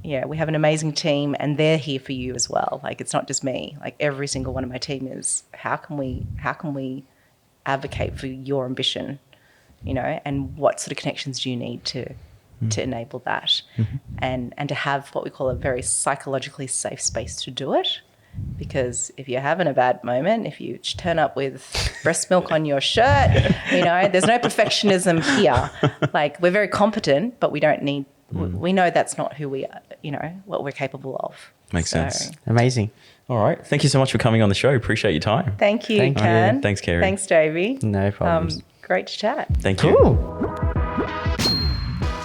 A: yeah, we have an amazing team and they're here for you as well. Like, it's not just me. Like, every single one of my team is, how can we advocate for your ambition, you know, and what sort of connections do you need to enable that and to have what we call a very psychologically safe space to do it. Because if you're having a bad moment, if you turn up with breast milk on your shirt, you know, there's no perfectionism here. Like, we're very competent, but we don't need, we know that's not who we are, you know, what we're capable of.
C: Makes sense.
D: Amazing.
C: All right. Thank you so much for coming on the show. Appreciate your time.
A: Thank you,
D: Thank you.
A: Ken.
C: Thanks, Carrie.
A: Thanks, Davey.
D: No problems.
A: Great to chat.
C: Thank you.
D: Cool.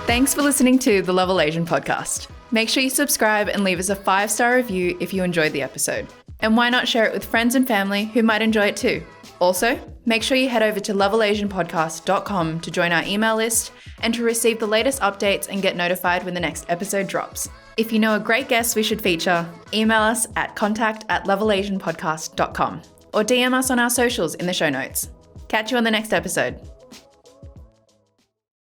B: Thanks for listening to the Level Asian podcast. Make sure you subscribe and leave us a 5-star review if you enjoyed the episode. And why not share it with friends and family who might enjoy it too? Also, make sure you head over to levelasianpodcast.com to join our email list and to receive the latest updates and get notified when the next episode drops. If you know a great guest we should feature, email us at contact@levelasianpodcast.com or DM us on our socials in the show notes. Catch you on the next episode.